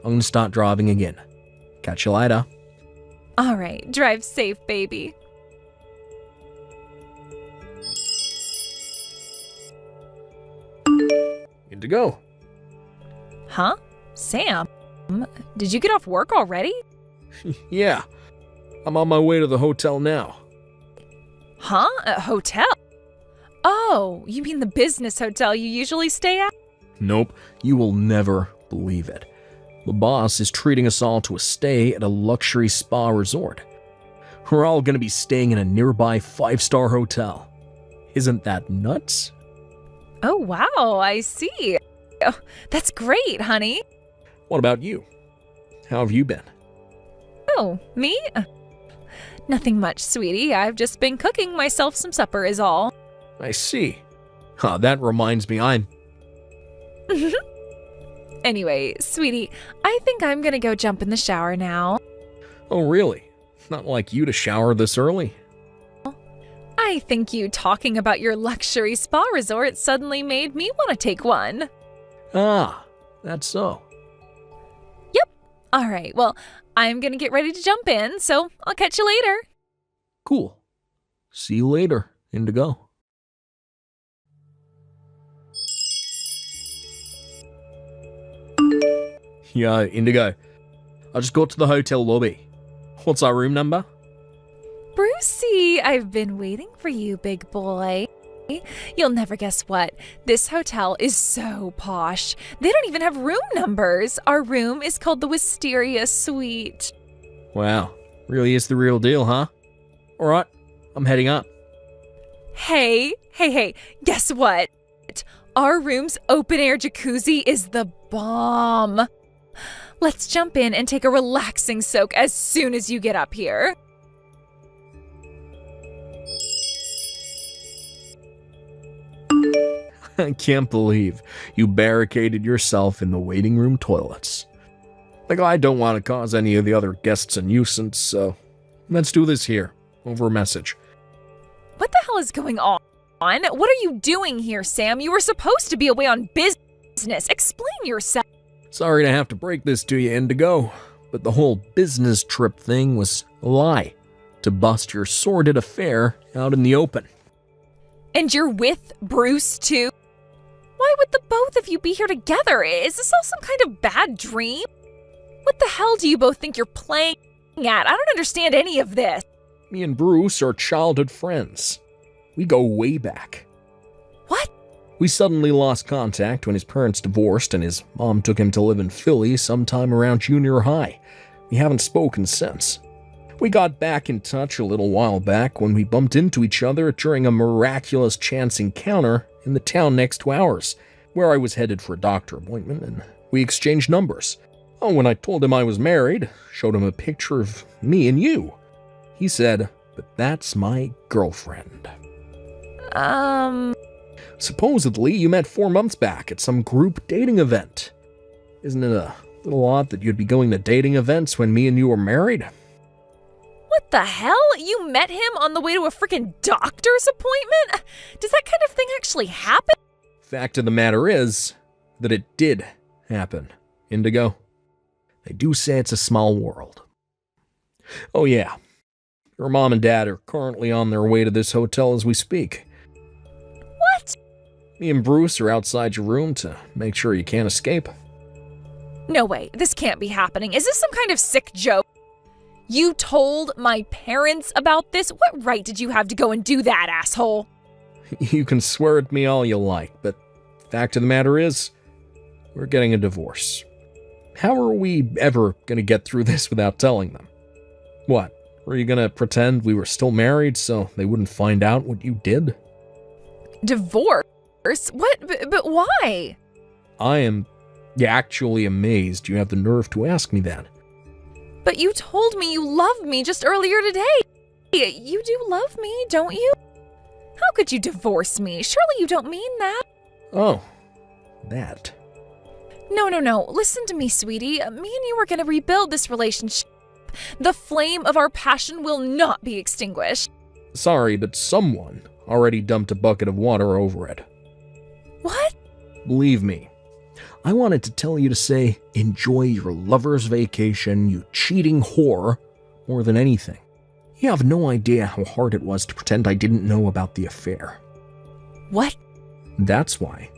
I'm gonna start driving again. Catch you later. All right, drive safe, baby. Good to go. Huh? Sam? Did you get off work already? Yeah, I'm on my way to the hotel now. Huh? A hotel? Oh, you mean the business hotel you usually stay at? Nope, you will never believe it. The boss is treating us all to a stay at a luxury spa resort. We're all going to be staying in a nearby 5-star hotel. Isn't that nuts? Oh, wow, I see. Oh, that's great, honey. What about you? How have you been? Oh, me? Nothing much, sweetie. I've just been cooking myself some supper is all. I see. That reminds me, Anyway, sweetie, I think I'm gonna go jump in the shower now. Oh, really? Not like you to shower this early. I think you talking about your luxury spa resort suddenly made me want to take one. Ah, that's so. Yep. All right, well, I'm gonna get ready to jump in, so I'll catch you later. Cool. See you later, Indigo. Yeah, Indigo. I just got to the hotel lobby. What's our room number? Brucey, I've been waiting for you, big boy. You'll never guess what. This hotel is so posh. They don't even have room numbers. Our room is called the Wisteria Suite. Wow, really is the real deal, huh? Alright, I'm heading up. Hey, guess what? Our room's open-air jacuzzi is the bomb. Let's jump in and take a relaxing soak as soon as you get up here. I can't believe you barricaded yourself in the waiting room toilets. Like, I don't want to cause any of the other guests a nuisance, so let's do this here, over a message. What the hell is going on? What are you doing here, Sam? You were supposed to be away on business. Explain yourself. Sorry to have to break this to you, Indigo, but the whole business trip thing was a lie to bust your sordid affair out in the open. And you're with Bruce, too? Why would the both of you be here together? Is this all some kind of bad dream? What the hell do you both think you're playing at? I don't understand any of this. Me and Bruce are childhood friends. We go way back. What? We suddenly lost contact when his parents divorced and his mom took him to live in Philly sometime around junior high. We haven't spoken since. We got back in touch a little while back when we bumped into each other during a miraculous chance encounter in the town next to ours, where I was headed for a doctor appointment, and we exchanged numbers. Oh, when I told him I was married, showed him a picture of me and you. He said, "But that's my girlfriend." Supposedly, you met 4 months back at some group dating event. Isn't it a little odd that you'd be going to dating events when me and you were married? What the hell? You met him on the way to a freaking doctor's appointment? Does that kind of thing actually happen? Fact of the matter is that it did happen, Indigo. They do say it's a small world. Oh yeah, your mom and dad are currently on their way to this hotel as we speak. What? Me and Bruce are outside your room to make sure you can't escape. No way, this can't be happening. Is this some kind of sick joke? You told my parents about this? What right did you have to go and do that, asshole? You can swear at me all you like, but fact of the matter is, we're getting a divorce. How are we ever gonna get through this without telling them? What, were you gonna pretend we were still married so they wouldn't find out what you did? Divorce? What? But why? I am actually amazed you have the nerve to ask me that. But you told me you love me just earlier today. You do love me, don't you? How could you divorce me? Surely you don't mean that. Oh, that. No. Listen to me, sweetie. Me and you are going to rebuild this relationship. The flame of our passion will not be extinguished. Sorry, but someone already dumped a bucket of water over it. What? Believe me, I wanted to tell you to say, enjoy your lover's vacation, you cheating whore, more than anything. You have no idea how hard it was to pretend I didn't know about the affair. What? That's why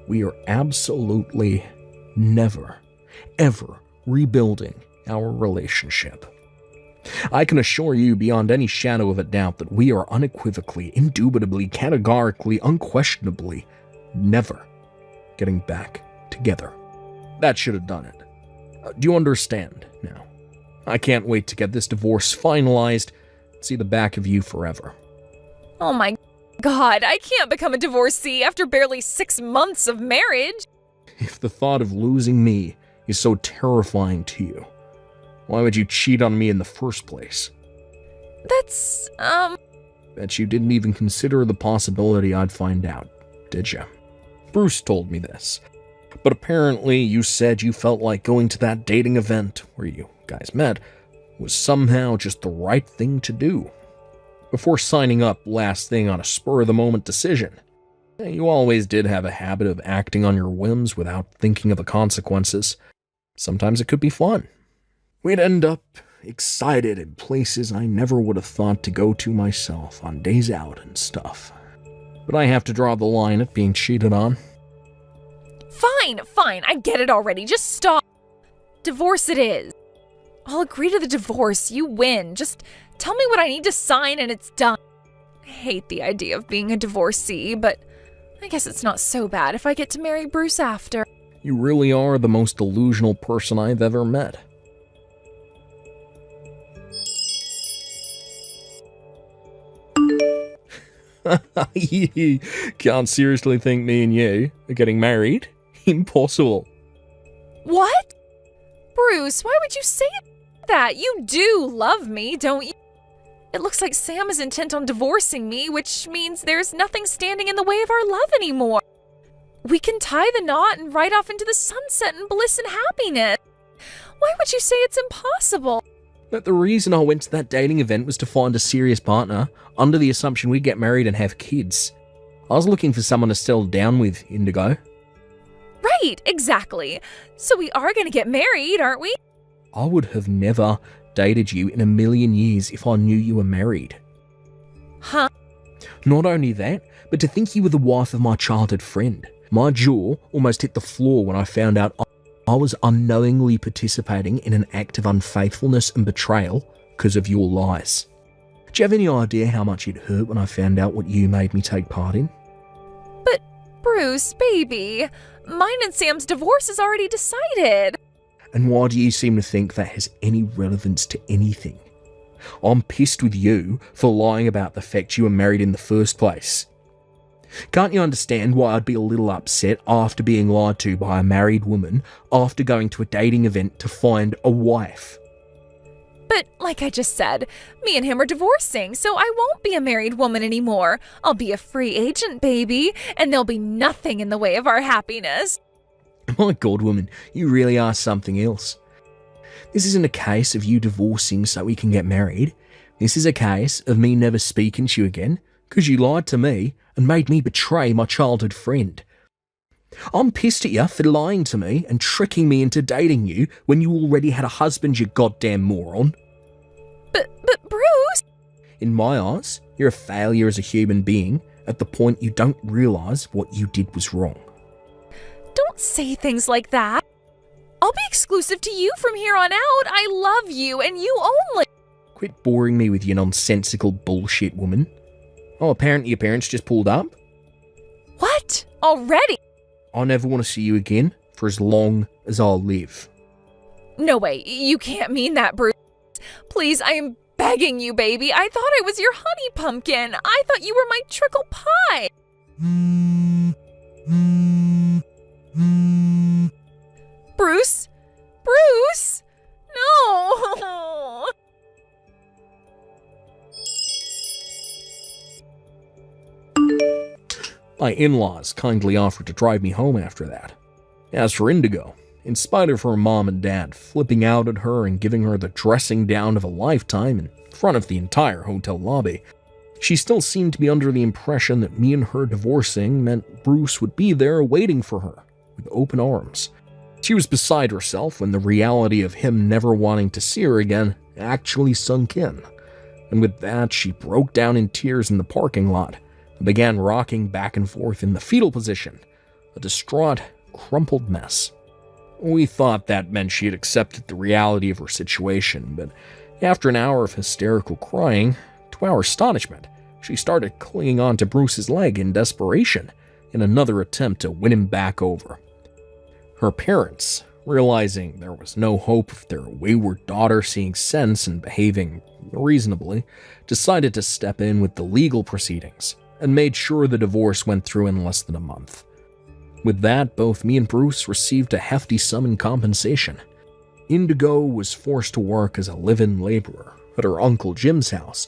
we are absolutely never, ever rebuilding our relationship. I can assure you beyond any shadow of a doubt that we are unequivocally, indubitably, categorically, unquestionably never getting back together. That should have done it. Do you understand now? I can't wait to get this divorce finalized and see the back of you forever. Oh my God, I can't become a divorcee after barely 6 months of marriage. If the thought of losing me is so terrifying to you, why would you cheat on me in the first place? That's, Bet you didn't even consider the possibility I'd find out, did you? Bruce told me this. But apparently you said you felt like going to that dating event where you guys met was somehow just the right thing to do. Before signing up last thing on a spur-of-the-moment decision. You always did have a habit of acting on your whims without thinking of the consequences. Sometimes it could be fun. We'd end up excited in places I never would have thought to go to myself on days out and stuff. But I have to draw the line at being cheated on. Fine, I get it already. Just stop. Divorce it is. I'll agree to the divorce. You win. Just tell me what I need to sign and it's done. I hate the idea of being a divorcee, but I guess it's not so bad if I get to marry Bruce after. You really are the most delusional person I've ever met. Can't seriously think me and you are getting married? Impossible. What? Bruce, why would you say that? You do love me, don't you? It looks like Sam is intent on divorcing me, which means there's nothing standing in the way of our love anymore. We can tie the knot and ride off into the sunset in bliss and happiness. Why would you say it's impossible? But the reason I went to that dating event was to find a serious partner, under the assumption we'd get married and have kids. I was looking for someone to settle down with, Indigo. Right, exactly. So we are going to get married, aren't we? I would have never dated you in a million years if I knew you were married. Huh? Not only that, but to think you were the wife of my childhood friend. My jaw almost hit the floor when I found out I was unknowingly participating in an act of unfaithfulness and betrayal because of your lies. Do you have any idea how much it hurt when I found out what you made me take part in? But, Bruce, baby, mine and Sam's divorce is already decided. And why do you seem to think that has any relevance to anything? I'm pissed with you for lying about the fact you were married in the first place. Can't you understand why I'd be a little upset after being lied to by a married woman after going to a dating event to find a wife? But, like I just said, me and him are divorcing, so I won't be a married woman anymore. I'll be a free agent, baby, and there'll be nothing in the way of our happiness. My God, woman, you really are something else. This isn't a case of you divorcing so we can get married. This is a case of me never speaking to you again because you lied to me and made me betray my childhood friend. I'm pissed at you for lying to me and tricking me into dating you when you already had a husband, you goddamn moron. But Bruce! In my eyes, you're a failure as a human being at the point you don't realise what you did was wrong. Don't say things like that. I'll be exclusive to you from here on out. I love you and you only. Quit boring me with your nonsensical bullshit, woman. Oh, apparently your parents just pulled up? What? Already? I never want to see you again for as long as I'll live. No way, you can't mean that, Bruce. Please, I am begging you, baby. I thought I was your honey pumpkin. I thought you were my trickle pie. Bruce? Bruce? No! My in-laws kindly offered to drive me home after that. As for Indigo, in spite of her mom and dad flipping out at her and giving her the dressing down of a lifetime in front of the entire hotel lobby, she still seemed to be under the impression that me and her divorcing meant Bruce would be there waiting for her, with open arms. She was beside herself when the reality of him never wanting to see her again actually sunk in. And with that, she broke down in tears in the parking lot and began rocking back and forth in the fetal position, a distraught, crumpled mess. We thought that meant she had accepted the reality of her situation, but after an hour of hysterical crying, to our astonishment, she started clinging on to Bruce's leg in desperation in another attempt to win him back over. Her parents Realizing there was no hope of their wayward daughter seeing sense and behaving reasonably, decided to step in with the legal proceedings and made sure the divorce went through in less than a month. With that, both me and Bruce received a hefty sum in compensation. Indigo was forced to work as a live-in laborer at her Uncle Jim's house,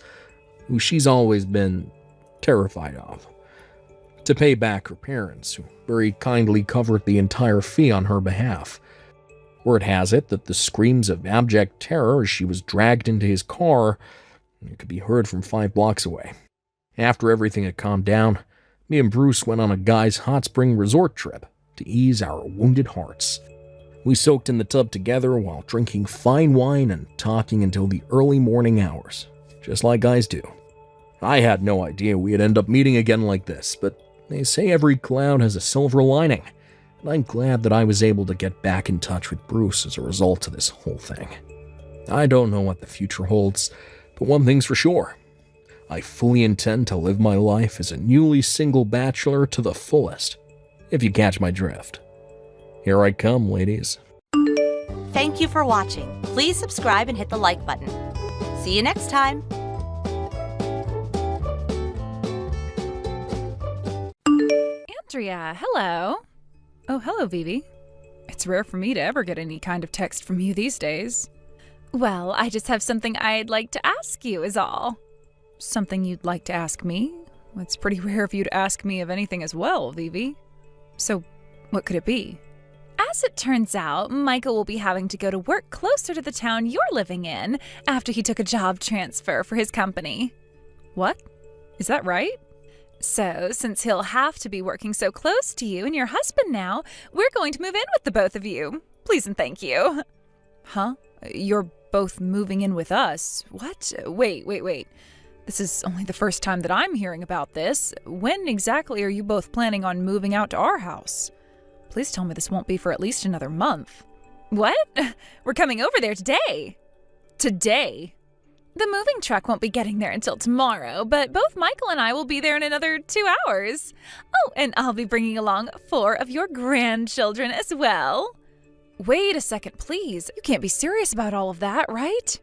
who she's always been terrified of, to pay back her parents, who very kindly covered the entire fee on her behalf. Word has it that the screams of abject terror as she was dragged into his car could be heard from 5 blocks away. After everything had calmed down, me and Bruce went on a guy's hot spring resort trip to ease our wounded hearts. We soaked in the tub together while drinking fine wine and talking until the early morning hours, just like guys do. I had no idea we'd end up meeting again like this, but they say every cloud has a silver lining, and I'm glad that I was able to get back in touch with Bruce as a result of this whole thing. I don't know what the future holds, but one thing's for sure. I fully intend to live my life as a newly single bachelor to the fullest, if you catch my drift. Here I come, ladies. Thank you for watching. Please subscribe and hit the like button. See you next time. Andrea, hello. Oh, hello, Vivi. It's rare for me to ever get any kind of text from you these days. Well, I just have something I'd like to ask you is all. Something you'd like to ask me? It's pretty rare of you to ask me of anything as well, Vivi. So, what could it be? As it turns out, Michael will be having to go to work closer to the town you're living in after he took a job transfer for his company. What? Is that right? So, since he'll have to be working so close to you and your husband now, we're going to move in with the both of you. Please and thank you. Huh? You're both moving in with us? What? Wait. This is only the first time that I'm hearing about this. When exactly are you both planning on moving out to our house? Please tell me this won't be for at least another month. What? We're coming over there today. Today? The moving truck won't be getting there until tomorrow, but both Michael and I will be there in another 2 hours. Oh, and I'll be bringing along 4 of your grandchildren as well. Wait a second, please. You can't be serious about all of that, right?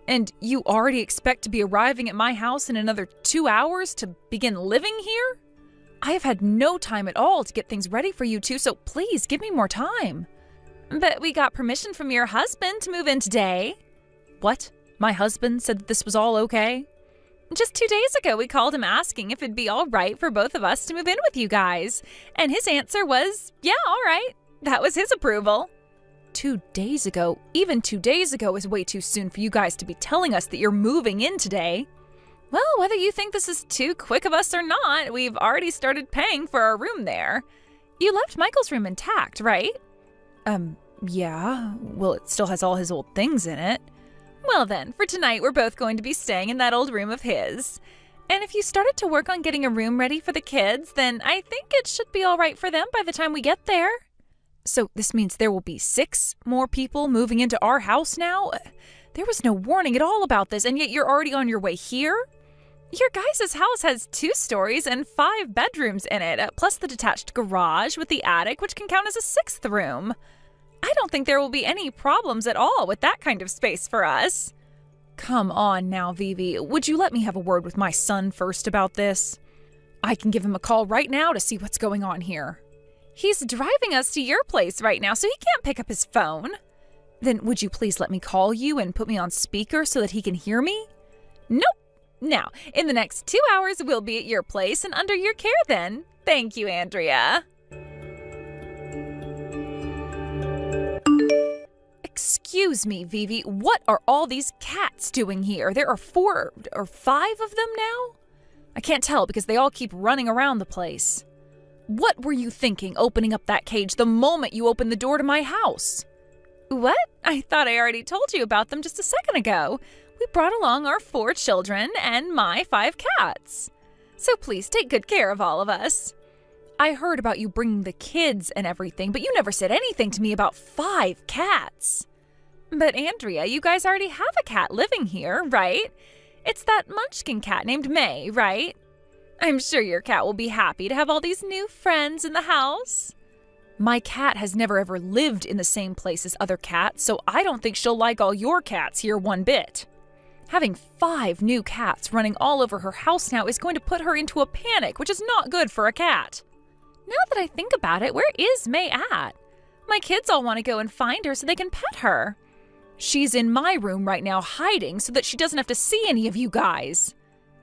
And you already expect to be arriving at my house in another 2 hours to begin living here? I have had no time at all to get things ready for you two, so please give me more time. But we got permission from your husband to move in today. What? My husband said that this was all okay? Just 2 days ago, we called him asking if it'd be all right for both of us to move in with you guys. And his answer was, yeah, all right. That was his approval. 2 days ago? Even 2 days ago is way too soon for you guys to be telling us that you're moving in today. Well, whether you think this is too quick of us or not, we've already started paying for our room there. You left Michael's room intact, right? Yeah. Well, it still has all his old things in it. Well then, for tonight we're both going to be staying in that old room of his. And if you started to work on getting a room ready for the kids, then I think it should be all right for them by the time we get there. So this means there will be 6 more people moving into our house now? There was no warning at all about this, and yet you're already on your way here? Your guys' house has 2 stories and 5 bedrooms in it, plus the detached garage with the attic, which can count as a 6th room. I don't think there will be any problems at all with that kind of space for us. Come on now, Vivi. Would you let me have a word with my son first about this? I can give him a call right now to see what's going on here. He's driving us to your place right now, so he can't pick up his phone. Then would you please let me call you and put me on speaker so that he can hear me? Nope. Now, in the next 2 hours, we'll be at your place and under your care then. Thank you, Andrea. Excuse me, Vivi, what are all these cats doing here? There are 4 or 5 of them now? I can't tell because they all keep running around the place. What were you thinking opening up that cage the moment you opened the door to my house? What? I thought I already told you about them just a second ago. We brought along our 4 children and my 5 cats. So please take good care of all of us. I heard about you bringing the kids and everything, but you never said anything to me about 5 cats. But Andrea, you guys already have a cat living here, right? It's that munchkin cat named May, right? I'm sure your cat will be happy to have all these new friends in the house. My cat has never ever lived in the same place as other cats, so I don't think she'll like all your cats here one bit. Having 5 new cats running all over her house now is going to put her into a panic, which is not good for a cat. Now that I think about it, where is May at? My kids all want to go and find her so they can pet her. She's in my room right now hiding so that she doesn't have to see any of you guys.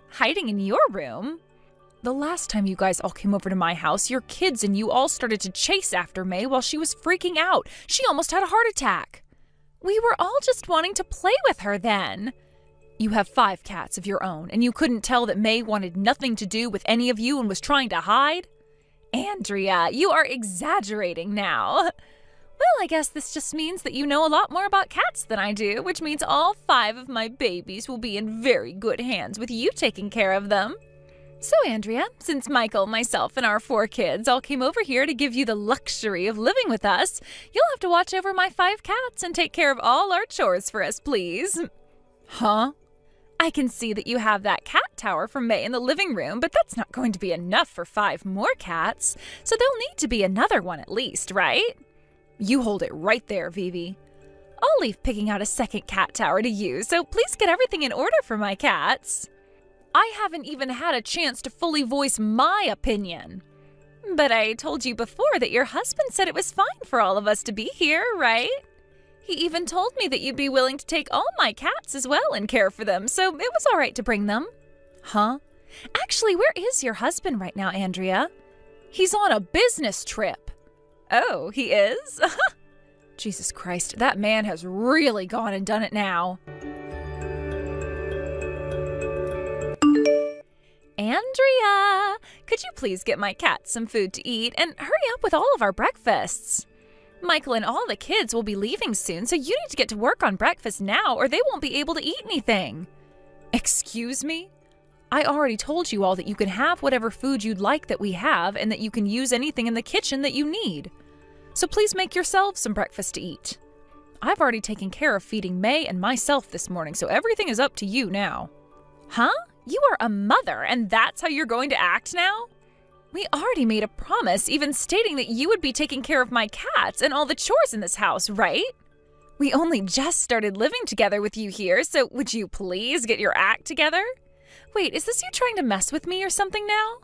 Hiding in your room? The last time you guys all came over to my house, your kids and you all started to chase after May while she was freaking out. She almost had a heart attack. We were all just wanting to play with her then. You have 5 cats of your own, and you couldn't tell that May wanted nothing to do with any of you and was trying to hide? Andrea, you are exaggerating now. Well, I guess this just means that you know a lot more about cats than I do, which means all 5 of my babies will be in very good hands with you taking care of them. So, Andrea, since Michael, myself, and our 4 kids all came over here to give you the luxury of living with us, you'll have to watch over my 5 cats and take care of all our chores for us, please. Huh? I can see that you have that cat tower for May in the living room, but that's not going to be enough for 5 more cats, so there'll need to be another one at least, right? You hold it right there, Vivi. I'll leave picking out a second cat tower to you, so please get everything in order for my cats. I haven't even had a chance to fully voice my opinion. But I told you before that your husband said it was fine for all of us to be here, right? He even told me that you'd be willing to take all my cats as well and care for them, so it was all right to bring them. Huh? Actually, where is your husband right now, Andrea? He's on a business trip. Oh, he is? Jesus Christ, that man has really gone and done it now. Andrea, could you please get my cats some food to eat and hurry up with all of our breakfasts? Michael and all the kids will be leaving soon, so you need to get to work on breakfast now or they won't be able to eat anything. Excuse me? I already told you all that you can have whatever food you'd like that we have and that you can use anything in the kitchen that you need. So please make yourselves some breakfast to eat. I've already taken care of feeding May and myself this morning, so everything is up to you now. Huh? You are a mother, and that's how you're going to act now? We already made a promise, even stating that you would be taking care of my cats and all the chores in this house, right? We only just started living together with you here, so would you please get your act together? Wait, is this you trying to mess with me or something now?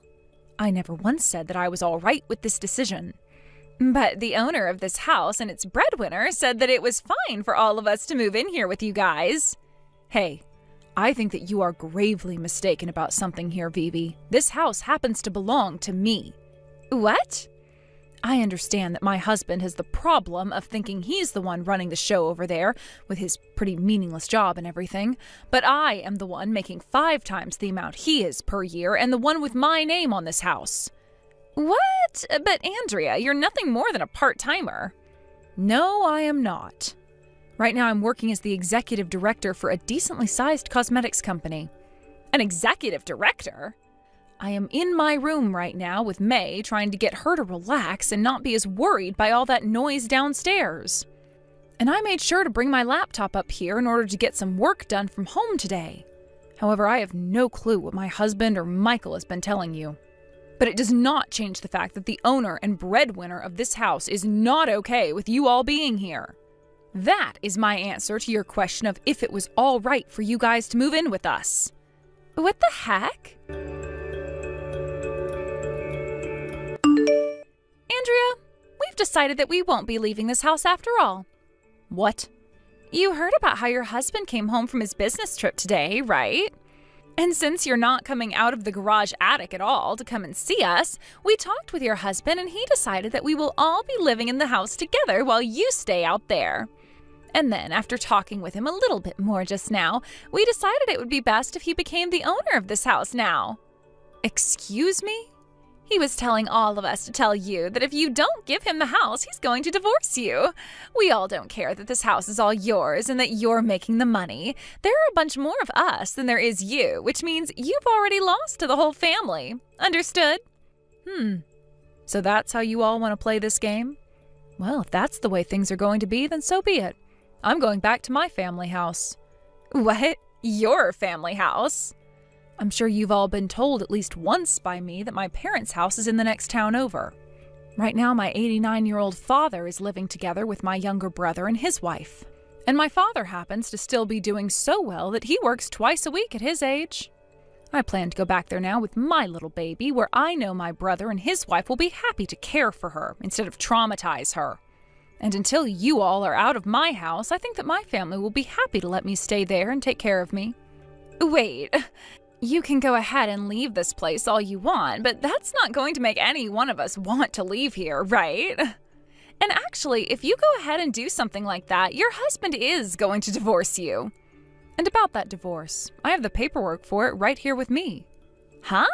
I never once said that I was all right with this decision. But the owner of this house and its breadwinner said that it was fine for all of us to move in here with you guys. Hey, I think that you are gravely mistaken about something here, Vivi. This house happens to belong to me. What? I understand that my husband has the problem of thinking he's the one running the show over there with his pretty meaningless job and everything, but I am the one making 5 times the amount he is per year and the one with my name on this house. What? But Andrea, you're nothing more than a part-timer. No, I am not. Right now I'm working as the executive director for a decently sized cosmetics company. An executive director? I am in my room right now with May trying to get her to relax and not be as worried by all that noise downstairs. And I made sure to bring my laptop up here in order to get some work done from home today. However, I have no clue what my husband or Michael has been telling you. But it does not change the fact that the owner and breadwinner of this house is not okay with you all being here. That is my answer to your question of if it was all right for you guys to move in with us. What the heck? Andrea, we've decided that we won't be leaving this house after all. What? You heard about how your husband came home from his business trip today, right? And since you're not coming out of the garage attic at all to come and see us, we talked with your husband and he decided that we will all be living in the house together while you stay out there. And then, after talking with him a little bit more just now, we decided it would be best if he became the owner of this house now. Excuse me? He was telling all of us to tell you that if you don't give him the house, he's going to divorce you. We all don't care that this house is all yours and that you're making the money. There are a bunch more of us than there is you, which means you've already lost to the whole family. Understood? So that's how you all want to play this game? Well, if that's the way things are going to be, then so be it. I'm going back to my family house. What? Your family house? I'm sure you've all been told at least once by me that my parents' house is in the next town over. Right now, my 89-year-old father is living together with my younger brother and his wife. And my father happens to still be doing so well that he works twice a week at his age. I plan to go back there now with my little baby, where I know my brother and his wife will be happy to care for her instead of traumatize her. And until you all are out of my house, I think that my family will be happy to let me stay there and take care of me. Wait, you can go ahead and leave this place all you want, but that's not going to make any one of us want to leave here, right? And actually, if you go ahead and do something like that, your husband is going to divorce you. And about that divorce, I have the paperwork for it right here with me. Huh?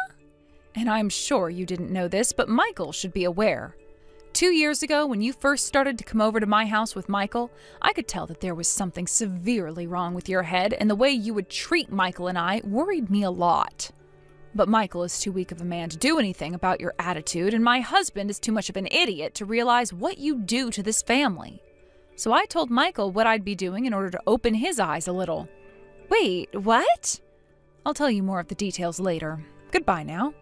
And I'm sure you didn't know this, but Michael should be aware. 2 years ago, when you first started to come over to my house with Michael, I could tell that there was something severely wrong with your head, and the way you would treat Michael and I worried me a lot. But Michael is too weak of a man to do anything about your attitude, and my husband is too much of an idiot to realize what you do to this family. So I told Michael what I'd be doing in order to open his eyes a little. Wait, what? I'll tell you more of the details later. Goodbye now.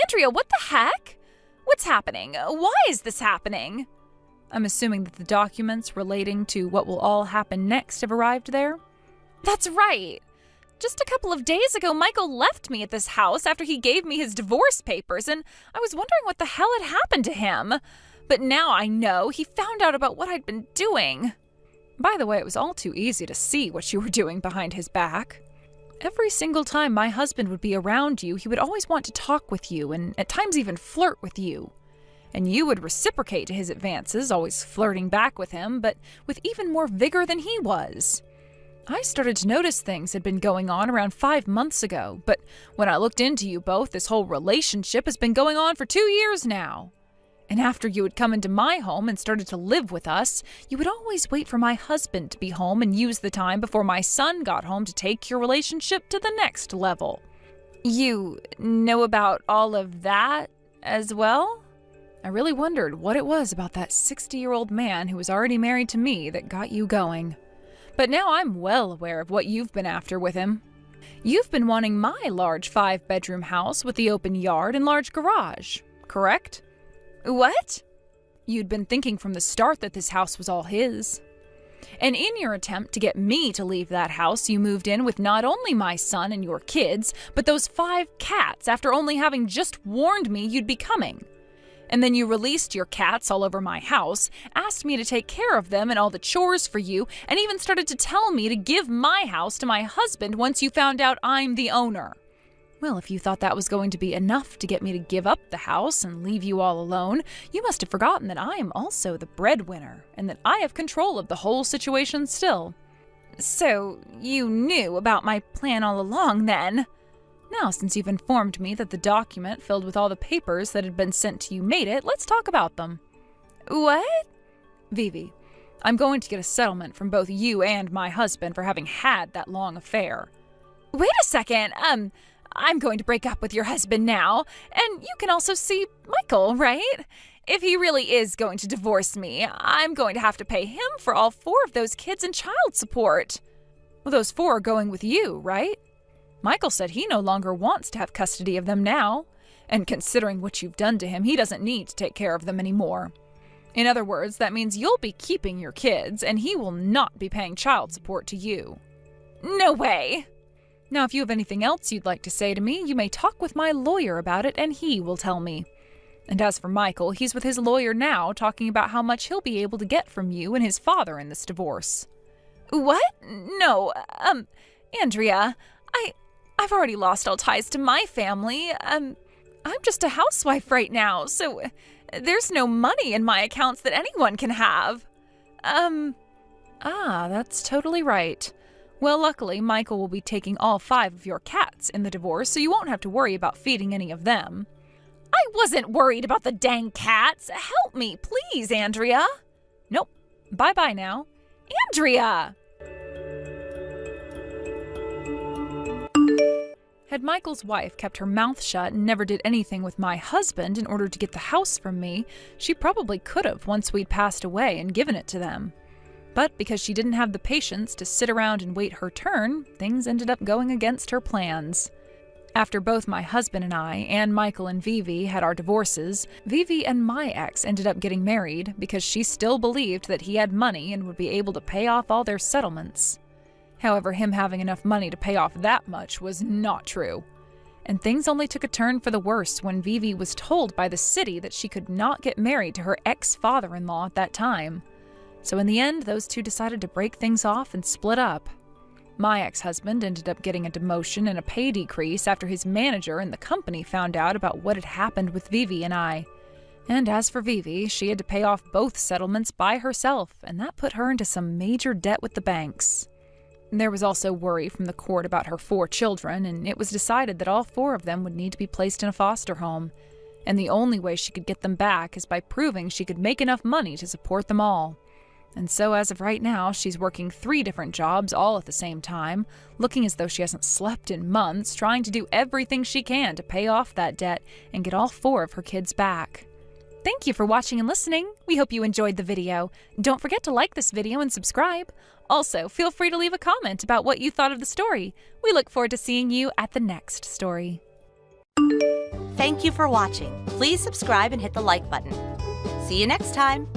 Andrea, what the heck? What's happening? Why is this happening? I'm assuming that the documents relating to what will all happen next have arrived there? That's right. Just a couple of days ago, Michael left me at this house after he gave me his divorce papers, and I was wondering what the hell had happened to him. But now I know he found out about what I'd been doing. By the way, it was all too easy to see what you were doing behind his back. Every single time my husband would be around you, he would always want to talk with you and at times even flirt with you. And you would reciprocate to his advances, always flirting back with him, but with even more vigor than he was. I started to notice things had been going on around 5 months ago, but when I looked into you both, this whole relationship has been going on for 2 years now. And after you had come into my home and started to live with us, you would always wait for my husband to be home and use the time before my son got home to take your relationship to the next level. You know about all of that as well? I really wondered what it was about that 60-year-old man who was already married to me that got you going. But now I'm well aware of what you've been after with him. You've been wanting my large 5-bedroom house with the open yard and large garage, correct? What? You'd been thinking from the start that this house was all his. And in your attempt to get me to leave that house, you moved in with not only my son and your kids, but those 5 cats after only having just warned me you'd be coming. And then you released your cats all over my house, asked me to take care of them and all the chores for you, and even started to tell me to give my house to my husband once you found out I'm the owner. Well, if you thought that was going to be enough to get me to give up the house and leave you all alone, you must have forgotten that I am also the breadwinner, and that I have control of the whole situation still. So, you knew about my plan all along, then? Now, since you've informed me that the document filled with all the papers that had been sent to you made it, let's talk about them. What? Vivi, I'm going to get a settlement from both you and my husband for having had that long affair. Wait a second, I'm going to break up with your husband now, and you can also see Michael, right? If he really is going to divorce me, I'm going to have to pay him for all 4 of those kids and child support. Well, those 4 are going with you, right? Michael said he no longer wants to have custody of them now, and considering what you've done to him, he doesn't need to take care of them anymore. In other words, that means you'll be keeping your kids, and he will not be paying child support to you. No way! Now, if you have anything else you'd like to say to me, you may talk with my lawyer about it, and he will tell me. And as for Michael, he's with his lawyer now, talking about how much he'll be able to get from you and his father in this divorce. What? No, Andrea, I've already lost all ties to my family. I'm just a housewife right now, so there's no money in my accounts that anyone can have. That's totally right. Well, luckily, Michael will be taking all 5 of your cats in the divorce, so you won't have to worry about feeding any of them. I wasn't worried about the dang cats. Help me, please, Andrea. Nope. Bye-bye now. Andrea! Had Michael's wife kept her mouth shut and never did anything with my husband in order to get the house from me, she probably could have once we'd passed away and given it to them. But because she didn't have the patience to sit around and wait her turn, things ended up going against her plans. After both my husband and I, and Michael and Vivi, had our divorces, Vivi and my ex ended up getting married because she still believed that he had money and would be able to pay off all their settlements. However, him having enough money to pay off that much was not true. And things only took a turn for the worse when Vivi was told by the city that she could not get married to her ex-father-in-law at that time. So in the end, those two decided to break things off and split up. My ex-husband ended up getting a demotion and a pay decrease after his manager and the company found out about what had happened with Vivi and I. And as for Vivi, she had to pay off both settlements by herself, and that put her into some major debt with the banks. There was also worry from the court about her 4 children, and it was decided that all 4 of them would need to be placed in a foster home. And the only way she could get them back is by proving she could make enough money to support them all. And so as of right now, she's working 3 different jobs all at the same time, looking as though she hasn't slept in months, trying to do everything she can to pay off that debt and get all 4 of her kids back. Thank you for watching and listening. We hope you enjoyed the video. Don't forget to like this video and subscribe. Also, feel free to leave a comment about what you thought of the story. We look forward to seeing you at the next story. Thank you for watching. Please subscribe and hit the like button. See you next time.